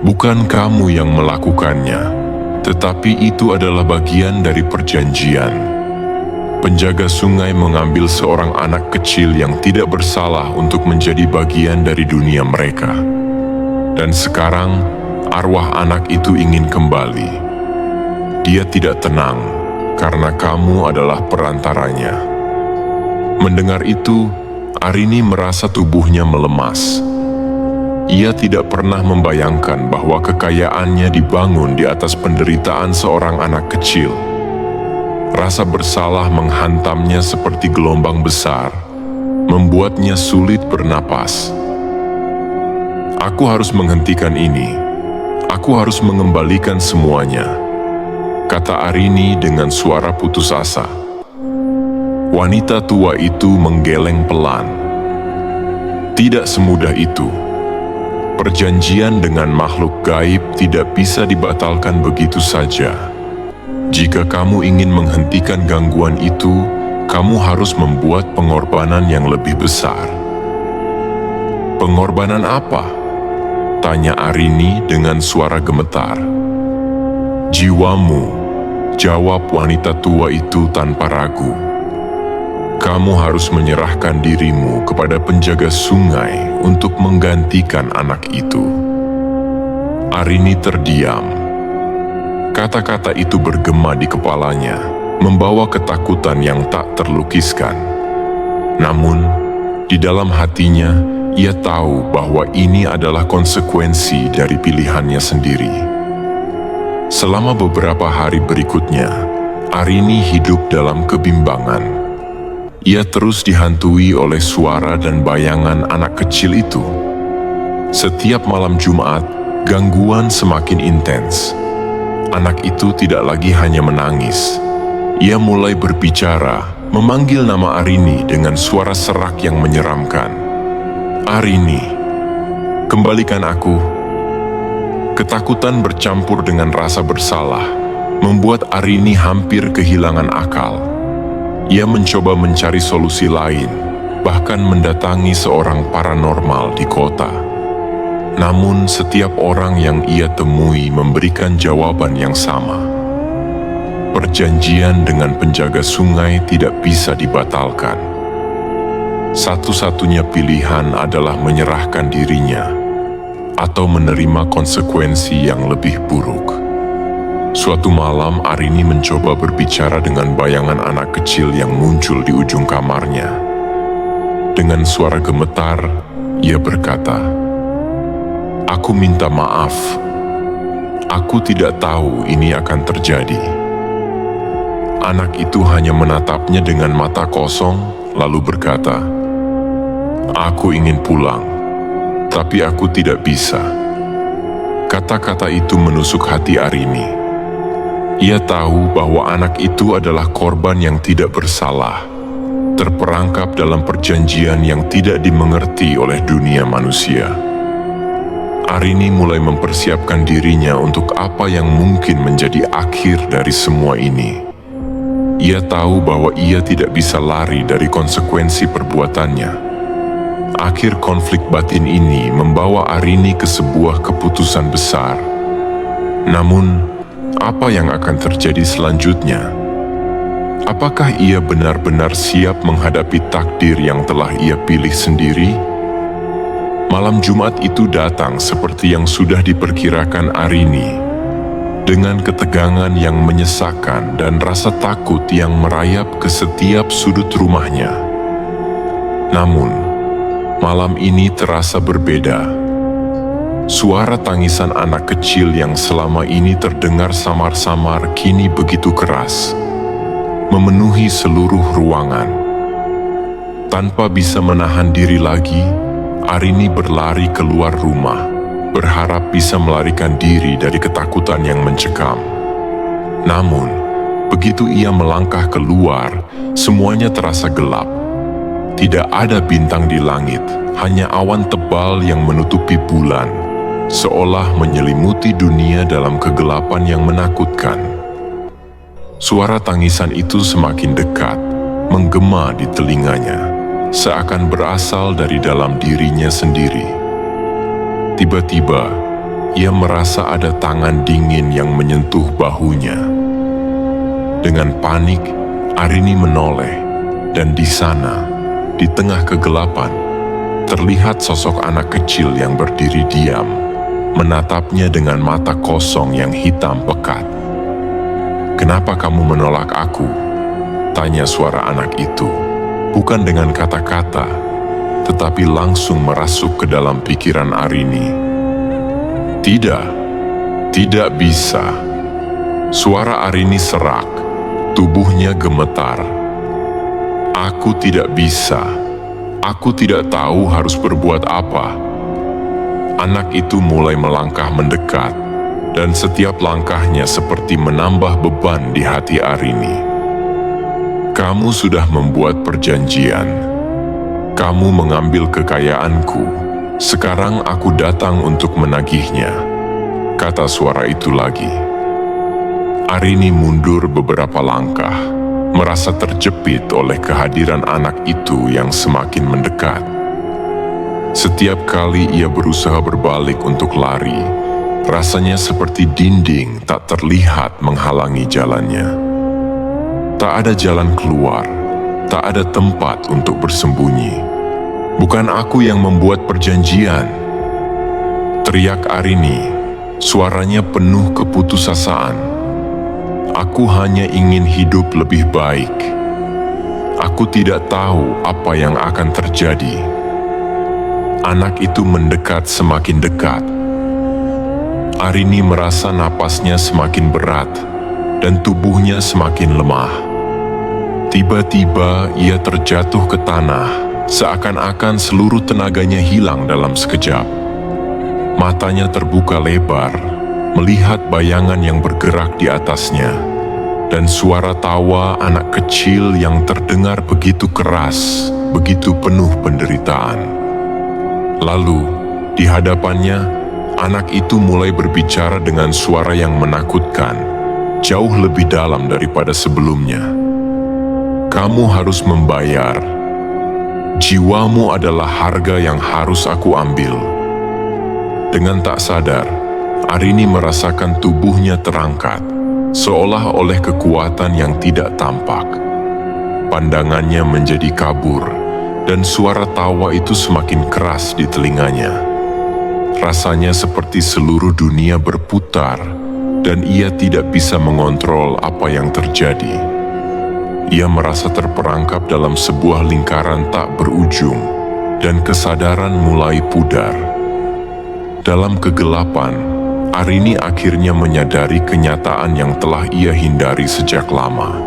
Bukan kamu yang melakukannya, tetapi itu adalah bagian dari perjanjian. Penjaga sungai mengambil seorang anak kecil yang tidak bersalah untuk menjadi bagian dari dunia mereka. Dan sekarang, arwah anak itu ingin kembali. Dia tidak tenang, karena kamu adalah perantaranya." Mendengar itu, Arini merasa tubuhnya melemas. Ia tidak pernah membayangkan bahwa kekayaannya dibangun di atas penderitaan seorang anak kecil. Rasa bersalah menghantamnya seperti gelombang besar, membuatnya sulit bernapas. "Aku harus menghentikan ini. Aku harus mengembalikan semuanya," kata Arini dengan suara putus asa. Wanita tua itu menggeleng pelan. "Tidak semudah itu. Perjanjian dengan makhluk gaib tidak bisa dibatalkan begitu saja. Jika kamu ingin menghentikan gangguan itu, kamu harus membuat pengorbanan yang lebih besar." "Pengorbanan apa?" tanya Arini dengan suara gemetar. "Jiwamu," jawab wanita tua itu tanpa ragu. "Kamu harus menyerahkan dirimu kepada penjaga sungai untuk menggantikan anak itu." Arini terdiam. Kata-kata itu bergema di kepalanya, membawa ketakutan yang tak terlukiskan. Namun, di dalam hatinya, ia tahu bahwa ini adalah konsekuensi dari pilihannya sendiri. Selama beberapa hari berikutnya, Arini hidup dalam kebimbangan. Ia terus dihantui oleh suara dan bayangan anak kecil itu. Setiap malam Jumat, gangguan semakin intens. Anak itu tidak lagi hanya menangis. Ia mulai berbicara, memanggil nama Arini dengan suara serak yang menyeramkan. "Arini, kembalikan aku." Ketakutan bercampur dengan rasa bersalah, membuat Arini hampir kehilangan akal. Ia mencoba mencari solusi lain, bahkan mendatangi seorang paranormal di kota. Namun setiap orang yang ia temui memberikan jawaban yang sama. Perjanjian dengan penjaga sungai tidak bisa dibatalkan. satu-satunya pilihan adalah menyerahkan dirinya atau menerima konsekuensi yang lebih buruk. Suatu malam, Arini mencoba berbicara dengan bayangan anak kecil yang muncul di ujung kamarnya. Dengan suara gemetar, ia berkata, "Aku minta maaf. Aku tidak tahu ini akan terjadi." Anak itu hanya menatapnya dengan mata kosong, lalu berkata, "Aku ingin pulang, tapi aku tidak bisa." Kata-kata itu menusuk hati Arini. Ia tahu bahwa anak itu adalah korban yang tidak bersalah, terperangkap dalam perjanjian yang tidak dimengerti oleh dunia manusia. Arini mulai mempersiapkan dirinya untuk apa yang mungkin menjadi akhir dari semua ini. Ia tahu bahwa ia tidak bisa lari dari konsekuensi perbuatannya. Akhir konflik batin ini membawa Arini ke sebuah keputusan besar. Namun, apa yang akan terjadi selanjutnya? Apakah ia benar-benar siap menghadapi takdir yang telah ia pilih sendiri? Malam Jumat itu datang seperti yang sudah diperkirakan Arini, dengan ketegangan yang menyesakkan dan rasa takut yang merayap ke setiap sudut rumahnya. Namun, malam ini terasa berbeda. Suara tangisan anak kecil yang selama ini terdengar samar-samar kini begitu keras, memenuhi seluruh ruangan. Tanpa bisa menahan diri lagi, Arini berlari keluar rumah, berharap bisa melarikan diri dari ketakutan yang mencekam. Namun, begitu ia melangkah keluar, semuanya terasa gelap. Tidak ada bintang di langit, hanya awan tebal yang menutupi bulan, seolah menyelimuti dunia dalam kegelapan yang menakutkan. Suara tangisan itu semakin dekat, menggema di telinganya, seakan berasal dari dalam dirinya sendiri. Tiba-tiba, ia merasa ada tangan dingin yang menyentuh bahunya. Dengan panik, Arini menoleh, dan di sana, di tengah kegelapan, terlihat sosok anak kecil yang berdiri diam, menatapnya dengan mata kosong yang hitam pekat. "Kenapa kamu menolak aku?" tanya suara anak itu, bukan dengan kata-kata, tetapi langsung merasuk ke dalam pikiran Arini. Tidak bisa." Suara Arini serak, tubuhnya gemetar. "Aku tidak bisa. Aku tidak tahu harus berbuat apa." Anak itu mulai melangkah mendekat, dan setiap langkahnya seperti menambah beban di hati Arini. "Kamu sudah membuat perjanjian. Kamu mengambil kekayaanku. Sekarang aku datang untuk menagihnya," kata suara itu lagi. Arini mundur beberapa langkah, merasa terjepit oleh kehadiran anak itu yang semakin mendekat. Setiap kali ia berusaha berbalik untuk lari, rasanya seperti dinding tak terlihat menghalangi jalannya. Tak ada jalan keluar, tak ada tempat untuk bersembunyi. "Bukan aku yang membuat perjanjian," teriak Arini, suaranya penuh keputusasaan. "Aku hanya ingin hidup lebih baik. Aku tidak tahu apa yang akan terjadi." Anak itu mendekat semakin dekat. Arini merasa napasnya semakin berat dan tubuhnya semakin lemah. Tiba-tiba ia terjatuh ke tanah, seakan-akan seluruh tenaganya hilang dalam sekejap. Matanya terbuka lebar, melihat bayangan yang bergerak di atasnya, dan suara tawa anak kecil yang terdengar begitu keras, begitu penuh penderitaan. Lalu, di hadapannya, anak itu mulai berbicara dengan suara yang menakutkan, jauh lebih dalam daripada sebelumnya. "Kamu harus membayar. Jiwamu adalah harga yang harus aku ambil." Dengan tak sadar, Arini merasakan tubuhnya terangkat, seolah oleh kekuatan yang tidak tampak. Pandangannya menjadi kabur, dan suara tawa itu semakin keras di telinganya. Rasanya seperti seluruh dunia berputar dan ia tidak bisa mengontrol apa yang terjadi. Ia merasa terperangkap dalam sebuah lingkaran tak berujung dan kesadaran mulai pudar. Dalam kegelapan, Arini akhirnya menyadari kenyataan yang telah ia hindari sejak lama.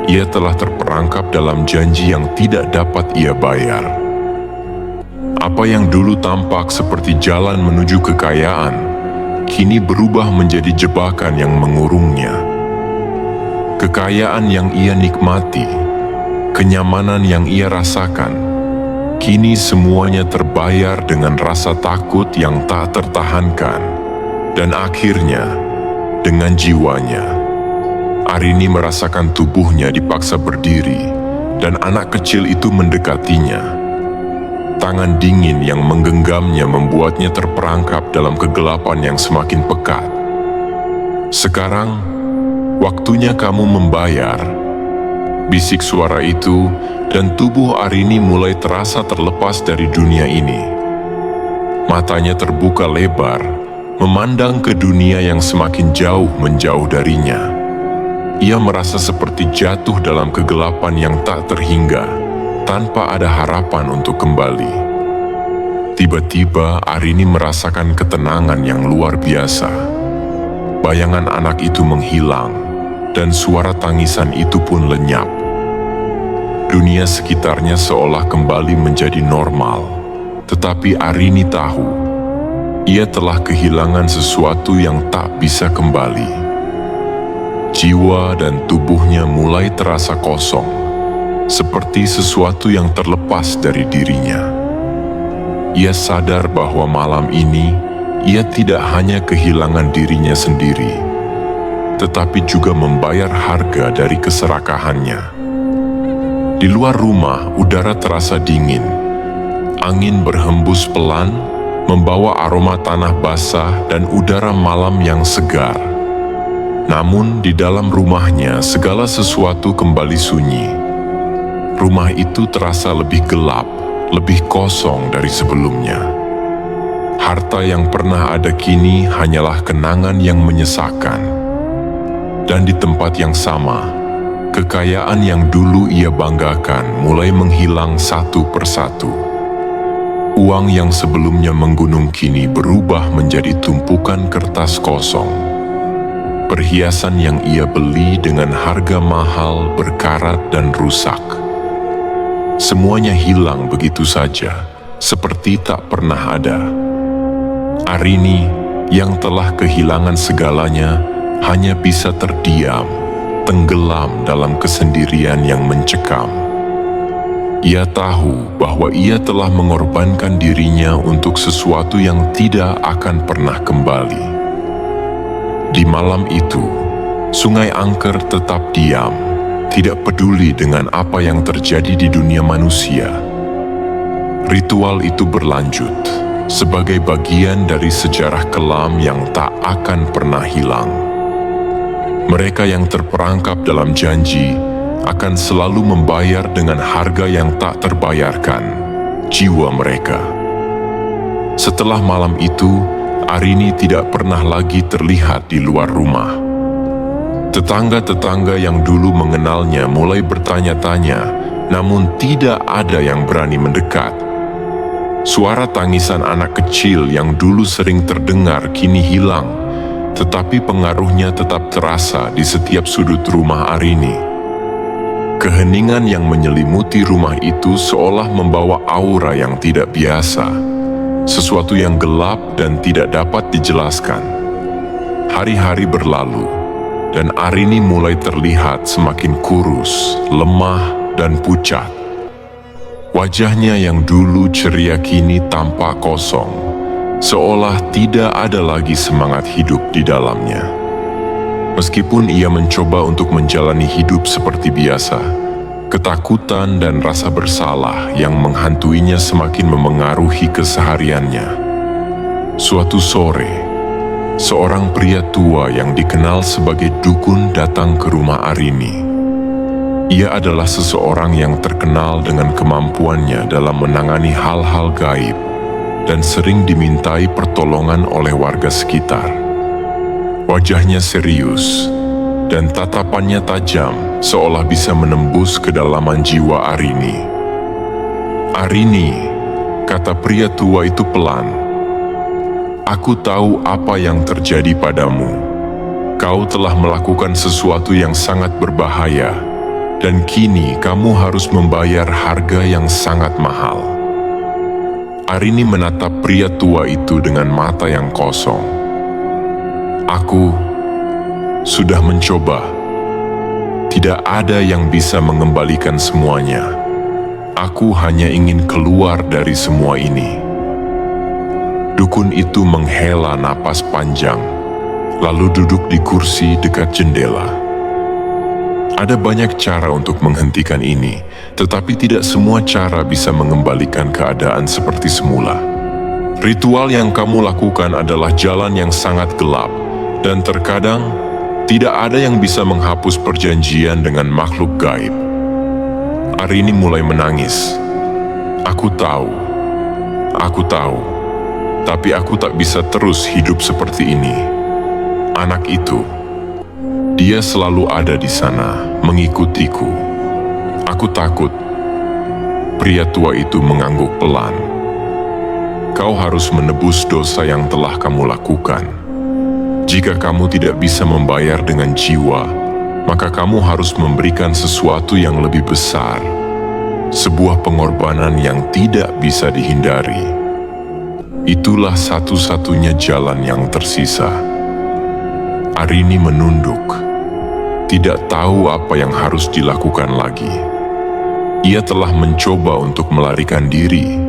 Ia telah terperangkap dalam janji yang tidak dapat ia bayar. Apa yang dulu tampak seperti jalan menuju kekayaan, kini berubah menjadi jebakan yang mengurungnya. Kekayaan yang ia nikmati, kenyamanan yang ia rasakan, kini semuanya terbayar dengan rasa takut yang tak tertahankan. Dan akhirnya, dengan jiwanya, Arini merasakan tubuhnya dipaksa berdiri dan anak kecil itu mendekatinya. Tangan dingin yang menggenggamnya membuatnya terperangkap dalam kegelapan yang semakin pekat. "Sekarang, waktunya kamu membayar," bisik suara itu, dan tubuh Arini mulai terasa terlepas dari dunia ini. Matanya terbuka lebar, memandang ke dunia yang semakin jauh menjauh darinya. Ia merasa seperti jatuh dalam kegelapan yang tak terhingga, tanpa ada harapan untuk kembali. Tiba-tiba Arini merasakan ketenangan yang luar biasa. Bayangan anak itu menghilang, dan suara tangisan itu pun lenyap. Dunia sekitarnya seolah kembali menjadi normal, tetapi Arini tahu ia telah kehilangan sesuatu yang tak bisa kembali. Jiwa dan tubuhnya mulai terasa kosong, seperti sesuatu yang terlepas dari dirinya. Ia sadar bahwa malam ini ia tidak hanya kehilangan dirinya sendiri, tetapi juga membayar harga dari keserakahannya. Di luar rumah, udara terasa dingin. Angin berhembus pelan, membawa aroma tanah basah dan udara malam yang segar. Namun di dalam rumahnya segala sesuatu kembali sunyi. Rumah itu terasa lebih gelap, lebih kosong dari sebelumnya. Harta yang pernah ada kini hanyalah kenangan yang menyesakan. Dan di tempat yang sama, kekayaan yang dulu ia banggakan mulai menghilang satu persatu. Uang yang sebelumnya menggunung kini berubah menjadi tumpukan kertas kosong. Perhiasan yang ia beli dengan harga mahal berkarat dan rusak. Semuanya hilang begitu saja, seperti tak pernah ada. Arini yang telah kehilangan segalanya hanya bisa terdiam, tenggelam dalam kesendirian yang mencekam. Ia tahu bahwa ia telah mengorbankan dirinya untuk sesuatu yang tidak akan pernah kembali. Di malam itu, Sungai Angker tetap diam, tidak peduli dengan apa yang terjadi di dunia manusia. Ritual itu berlanjut, sebagai bagian dari sejarah kelam yang tak akan pernah hilang. Mereka yang terperangkap dalam janji akan selalu membayar dengan harga yang tak terbayarkan, jiwa mereka. Setelah malam itu, Arini tidak pernah lagi terlihat di luar rumah. Tetangga-tetangga yang dulu mengenalnya mulai bertanya-tanya, namun tidak ada yang berani mendekat. Suara tangisan anak kecil yang dulu sering terdengar kini hilang, tetapi pengaruhnya tetap terasa di setiap sudut rumah Arini. Keheningan yang menyelimuti rumah itu seolah membawa aura yang tidak biasa, sesuatu yang gelap dan tidak dapat dijelaskan. Hari-hari berlalu, dan Arini mulai terlihat semakin kurus, lemah, dan pucat. Wajahnya yang dulu ceria kini tampak kosong, seolah tidak ada lagi semangat hidup di dalamnya. Meskipun ia mencoba untuk menjalani hidup seperti biasa, ketakutan dan rasa bersalah yang menghantuinya semakin memengaruhi kesehariannya. Suatu sore, seorang pria tua yang dikenal sebagai dukun datang ke rumah Arini. Ia adalah seseorang yang terkenal dengan kemampuannya dalam menangani hal-hal gaib dan sering dimintai pertolongan oleh warga sekitar. Wajahnya serius dan tatapannya tajam, seolah bisa menembus kedalaman jiwa Arini. "Arini," kata pria tua itu pelan, "aku tahu apa yang terjadi padamu. Kau telah melakukan sesuatu yang sangat berbahaya, dan kini kamu harus membayar harga yang sangat mahal." Arini menatap pria tua itu dengan mata yang kosong. "Aku sudah mencoba. Tidak ada yang bisa mengembalikan semuanya. Aku hanya ingin keluar dari semua ini." Dukun itu menghela napas panjang, lalu duduk di kursi dekat jendela. Ada banyak cara untuk menghentikan ini, tetapi tidak semua cara bisa mengembalikan keadaan seperti semula. Ritual yang kamu lakukan adalah jalan yang sangat gelap, dan terkadang tidak ada yang bisa menghapus perjanjian dengan makhluk gaib. Arini mulai menangis. Aku tahu, tapi aku tak bisa terus hidup seperti ini. Anak itu, dia selalu ada di sana, mengikutiku. Aku takut." Pria tua itu mengangguk pelan. "Kau harus menebus dosa yang telah kamu lakukan. Jika kamu tidak bisa membayar dengan jiwa, maka kamu harus memberikan sesuatu yang lebih besar, sebuah pengorbanan yang tidak bisa dihindari. Itulah satu-satunya jalan yang tersisa." Arini menunduk, tidak tahu apa yang harus dilakukan lagi. Ia telah mencoba untuk melarikan diri,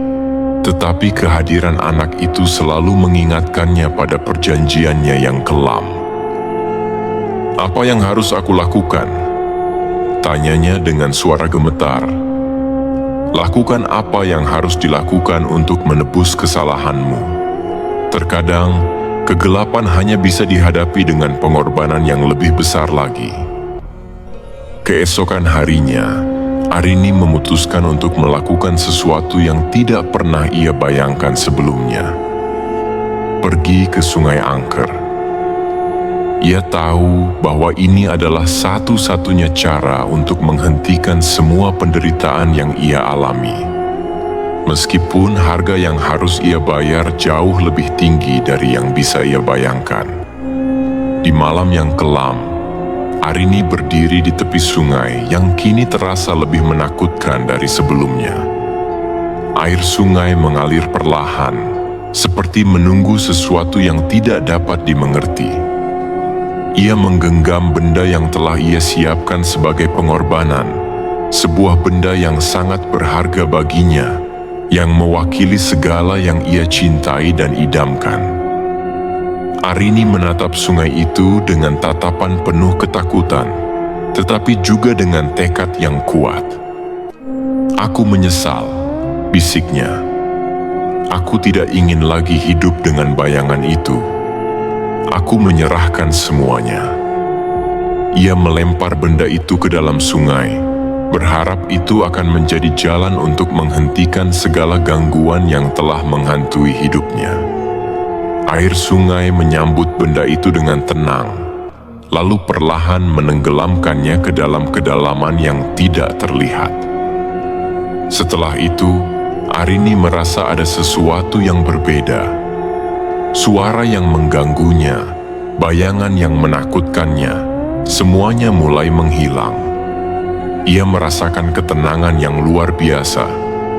tetapi kehadiran anak itu selalu mengingatkannya pada perjanjiannya yang kelam. "Apa yang harus aku lakukan?" tanyanya dengan suara gemetar. "Lakukan apa yang harus dilakukan untuk menebus kesalahanmu. Terkadang, kegelapan hanya bisa dihadapi dengan pengorbanan yang lebih besar lagi." Keesokan harinya, Arini memutuskan untuk melakukan sesuatu yang tidak pernah ia bayangkan sebelumnya. Pergi ke Sungai Angker. Ia tahu bahwa ini adalah satu-satunya cara untuk menghentikan semua penderitaan yang ia alami. Meskipun harga yang harus ia bayar jauh lebih tinggi dari yang bisa ia bayangkan. Di malam yang kelam, Arini berdiri di tepi sungai yang kini terasa lebih menakutkan dari sebelumnya. Air sungai mengalir perlahan, seperti menunggu sesuatu yang tidak dapat dimengerti. Ia menggenggam benda yang telah ia siapkan sebagai pengorbanan, sebuah benda yang sangat berharga baginya, yang mewakili segala yang ia cintai dan idamkan. Arini menatap sungai itu dengan tatapan penuh ketakutan, tetapi juga dengan tekad yang kuat. "Aku menyesal," bisiknya. "Aku tidak ingin lagi hidup dengan bayangan itu. Aku menyerahkan semuanya." Ia melempar benda itu ke dalam sungai, berharap itu akan menjadi jalan untuk menghentikan segala gangguan yang telah menghantui hidupnya. Air sungai menyambut benda itu dengan tenang, lalu perlahan menenggelamkannya ke dalam kedalaman yang tidak terlihat. Setelah itu, Arini merasa ada sesuatu yang berbeda. Suara yang mengganggunya, bayangan yang menakutkannya, semuanya mulai menghilang. Ia merasakan ketenangan yang luar biasa,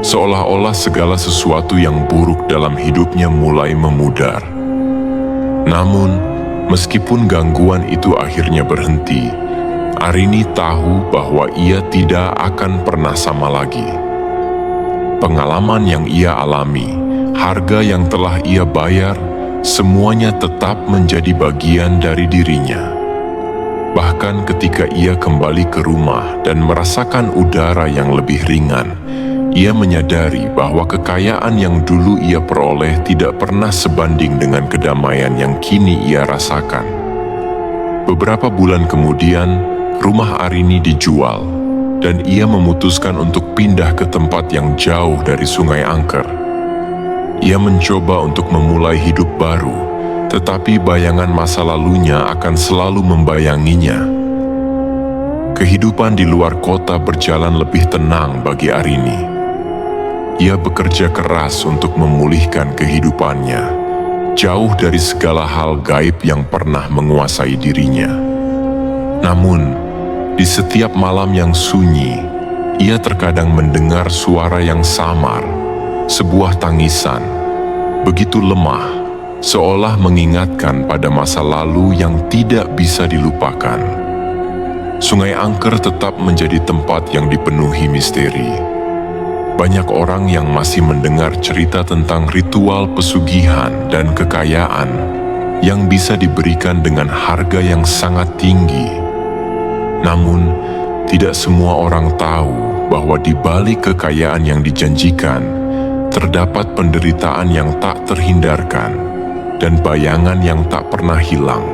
seolah-olah segala sesuatu yang buruk dalam hidupnya mulai memudar. Namun, meskipun gangguan itu akhirnya berhenti, Arini tahu bahwa ia tidak akan pernah sama lagi. Pengalaman yang ia alami, harga yang telah ia bayar, semuanya tetap menjadi bagian dari dirinya. Bahkan ketika ia kembali ke rumah dan merasakan udara yang lebih ringan, ia menyadari bahwa kekayaan yang dulu ia peroleh tidak pernah sebanding dengan kedamaian yang kini ia rasakan. Beberapa bulan kemudian, rumah Arini dijual, dan ia memutuskan untuk pindah ke tempat yang jauh dari Sungai Angker. Ia mencoba untuk memulai hidup baru, tetapi bayangan masa lalunya akan selalu membayanginya. Kehidupan di luar kota berjalan lebih tenang bagi Arini. Ia bekerja keras untuk memulihkan kehidupannya, jauh dari segala hal gaib yang pernah menguasai dirinya. Namun, di setiap malam yang sunyi, ia terkadang mendengar suara yang samar, sebuah tangisan, begitu lemah, seolah mengingatkan pada masa lalu yang tidak bisa dilupakan. Sungai Angker tetap menjadi tempat yang dipenuhi misteri. Banyak orang yang masih mendengar cerita tentang ritual pesugihan dan kekayaan yang bisa diberikan dengan harga yang sangat tinggi. Namun, tidak semua orang tahu bahwa di balik kekayaan yang dijanjikan, terdapat penderitaan yang tak terhindarkan dan bayangan yang tak pernah hilang.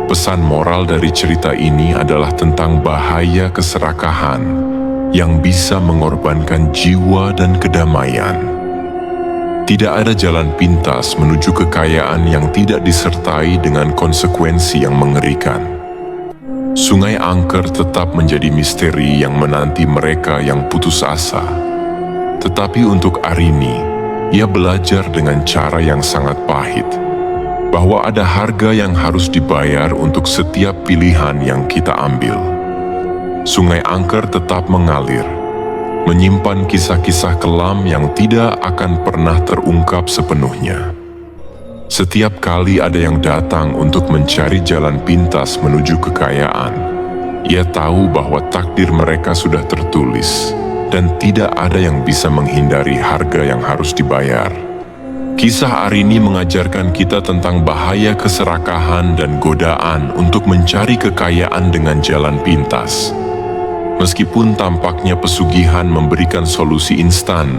Pesan moral dari cerita ini adalah tentang bahaya keserakahan yang bisa mengorbankan jiwa dan kedamaian. Tidak ada jalan pintas menuju kekayaan yang tidak disertai dengan konsekuensi yang mengerikan. Sungai Angker tetap menjadi misteri yang menanti mereka yang putus asa. Tetapi untuk Arini, ia belajar dengan cara yang sangat pahit, bahwa ada harga yang harus dibayar untuk setiap pilihan yang kita ambil. Sungai Angker tetap mengalir, menyimpan kisah-kisah kelam yang tidak akan pernah terungkap sepenuhnya. Setiap kali ada yang datang untuk mencari jalan pintas menuju kekayaan, ia tahu bahwa takdir mereka sudah tertulis dan tidak ada yang bisa menghindari harga yang harus dibayar. Kisah Arini mengajarkan kita tentang bahaya keserakahan dan godaan untuk mencari kekayaan dengan jalan pintas. Meskipun tampaknya pesugihan memberikan solusi instan,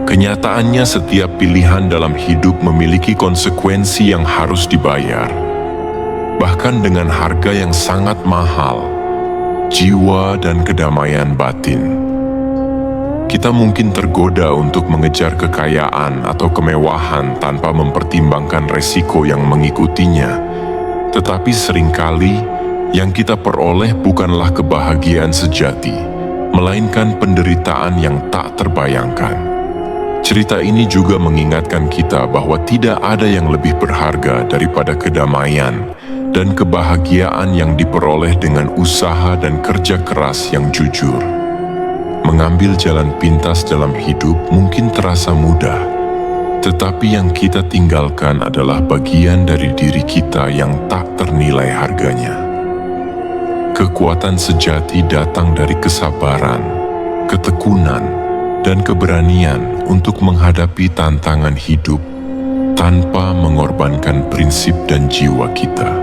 kenyataannya setiap pilihan dalam hidup memiliki konsekuensi yang harus dibayar. Bahkan dengan harga yang sangat mahal, jiwa dan kedamaian batin. Kita mungkin tergoda untuk mengejar kekayaan atau kemewahan tanpa mempertimbangkan resiko yang mengikutinya. Tetapi seringkali, yang kita peroleh bukanlah kebahagiaan sejati, melainkan penderitaan yang tak terbayangkan. Cerita ini juga mengingatkan kita bahwa tidak ada yang lebih berharga daripada kedamaian dan kebahagiaan yang diperoleh dengan usaha dan kerja keras yang jujur. Mengambil jalan pintas dalam hidup mungkin terasa mudah, tetapi yang kita tinggalkan adalah bagian dari diri kita yang tak ternilai harganya. Kekuatan sejati datang dari kesabaran, ketekunan, dan keberanian untuk menghadapi tantangan hidup tanpa mengorbankan prinsip dan jiwa kita.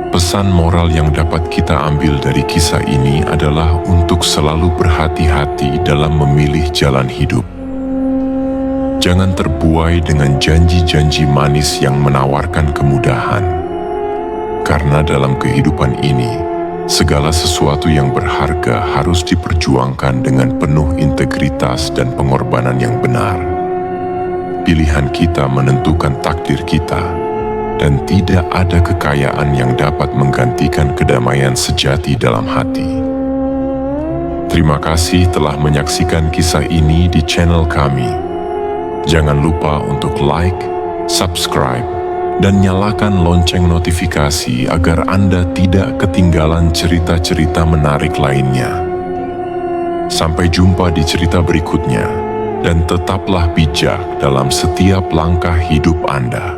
Pesan moral yang dapat kita ambil dari kisah ini adalah untuk selalu berhati-hati dalam memilih jalan hidup. Jangan terbuai dengan janji-janji manis yang menawarkan kemudahan. Karena dalam kehidupan ini, segala sesuatu yang berharga harus diperjuangkan dengan penuh integritas dan pengorbanan yang benar. Pilihan kita menentukan takdir kita, dan tidak ada kekayaan yang dapat menggantikan kedamaian sejati dalam hati. Terima kasih telah menyaksikan kisah ini di channel kami. Jangan lupa untuk like, subscribe, dan nyalakan lonceng notifikasi agar Anda tidak ketinggalan cerita-cerita menarik lainnya. Sampai jumpa di cerita berikutnya, dan tetaplah bijak dalam setiap langkah hidup Anda.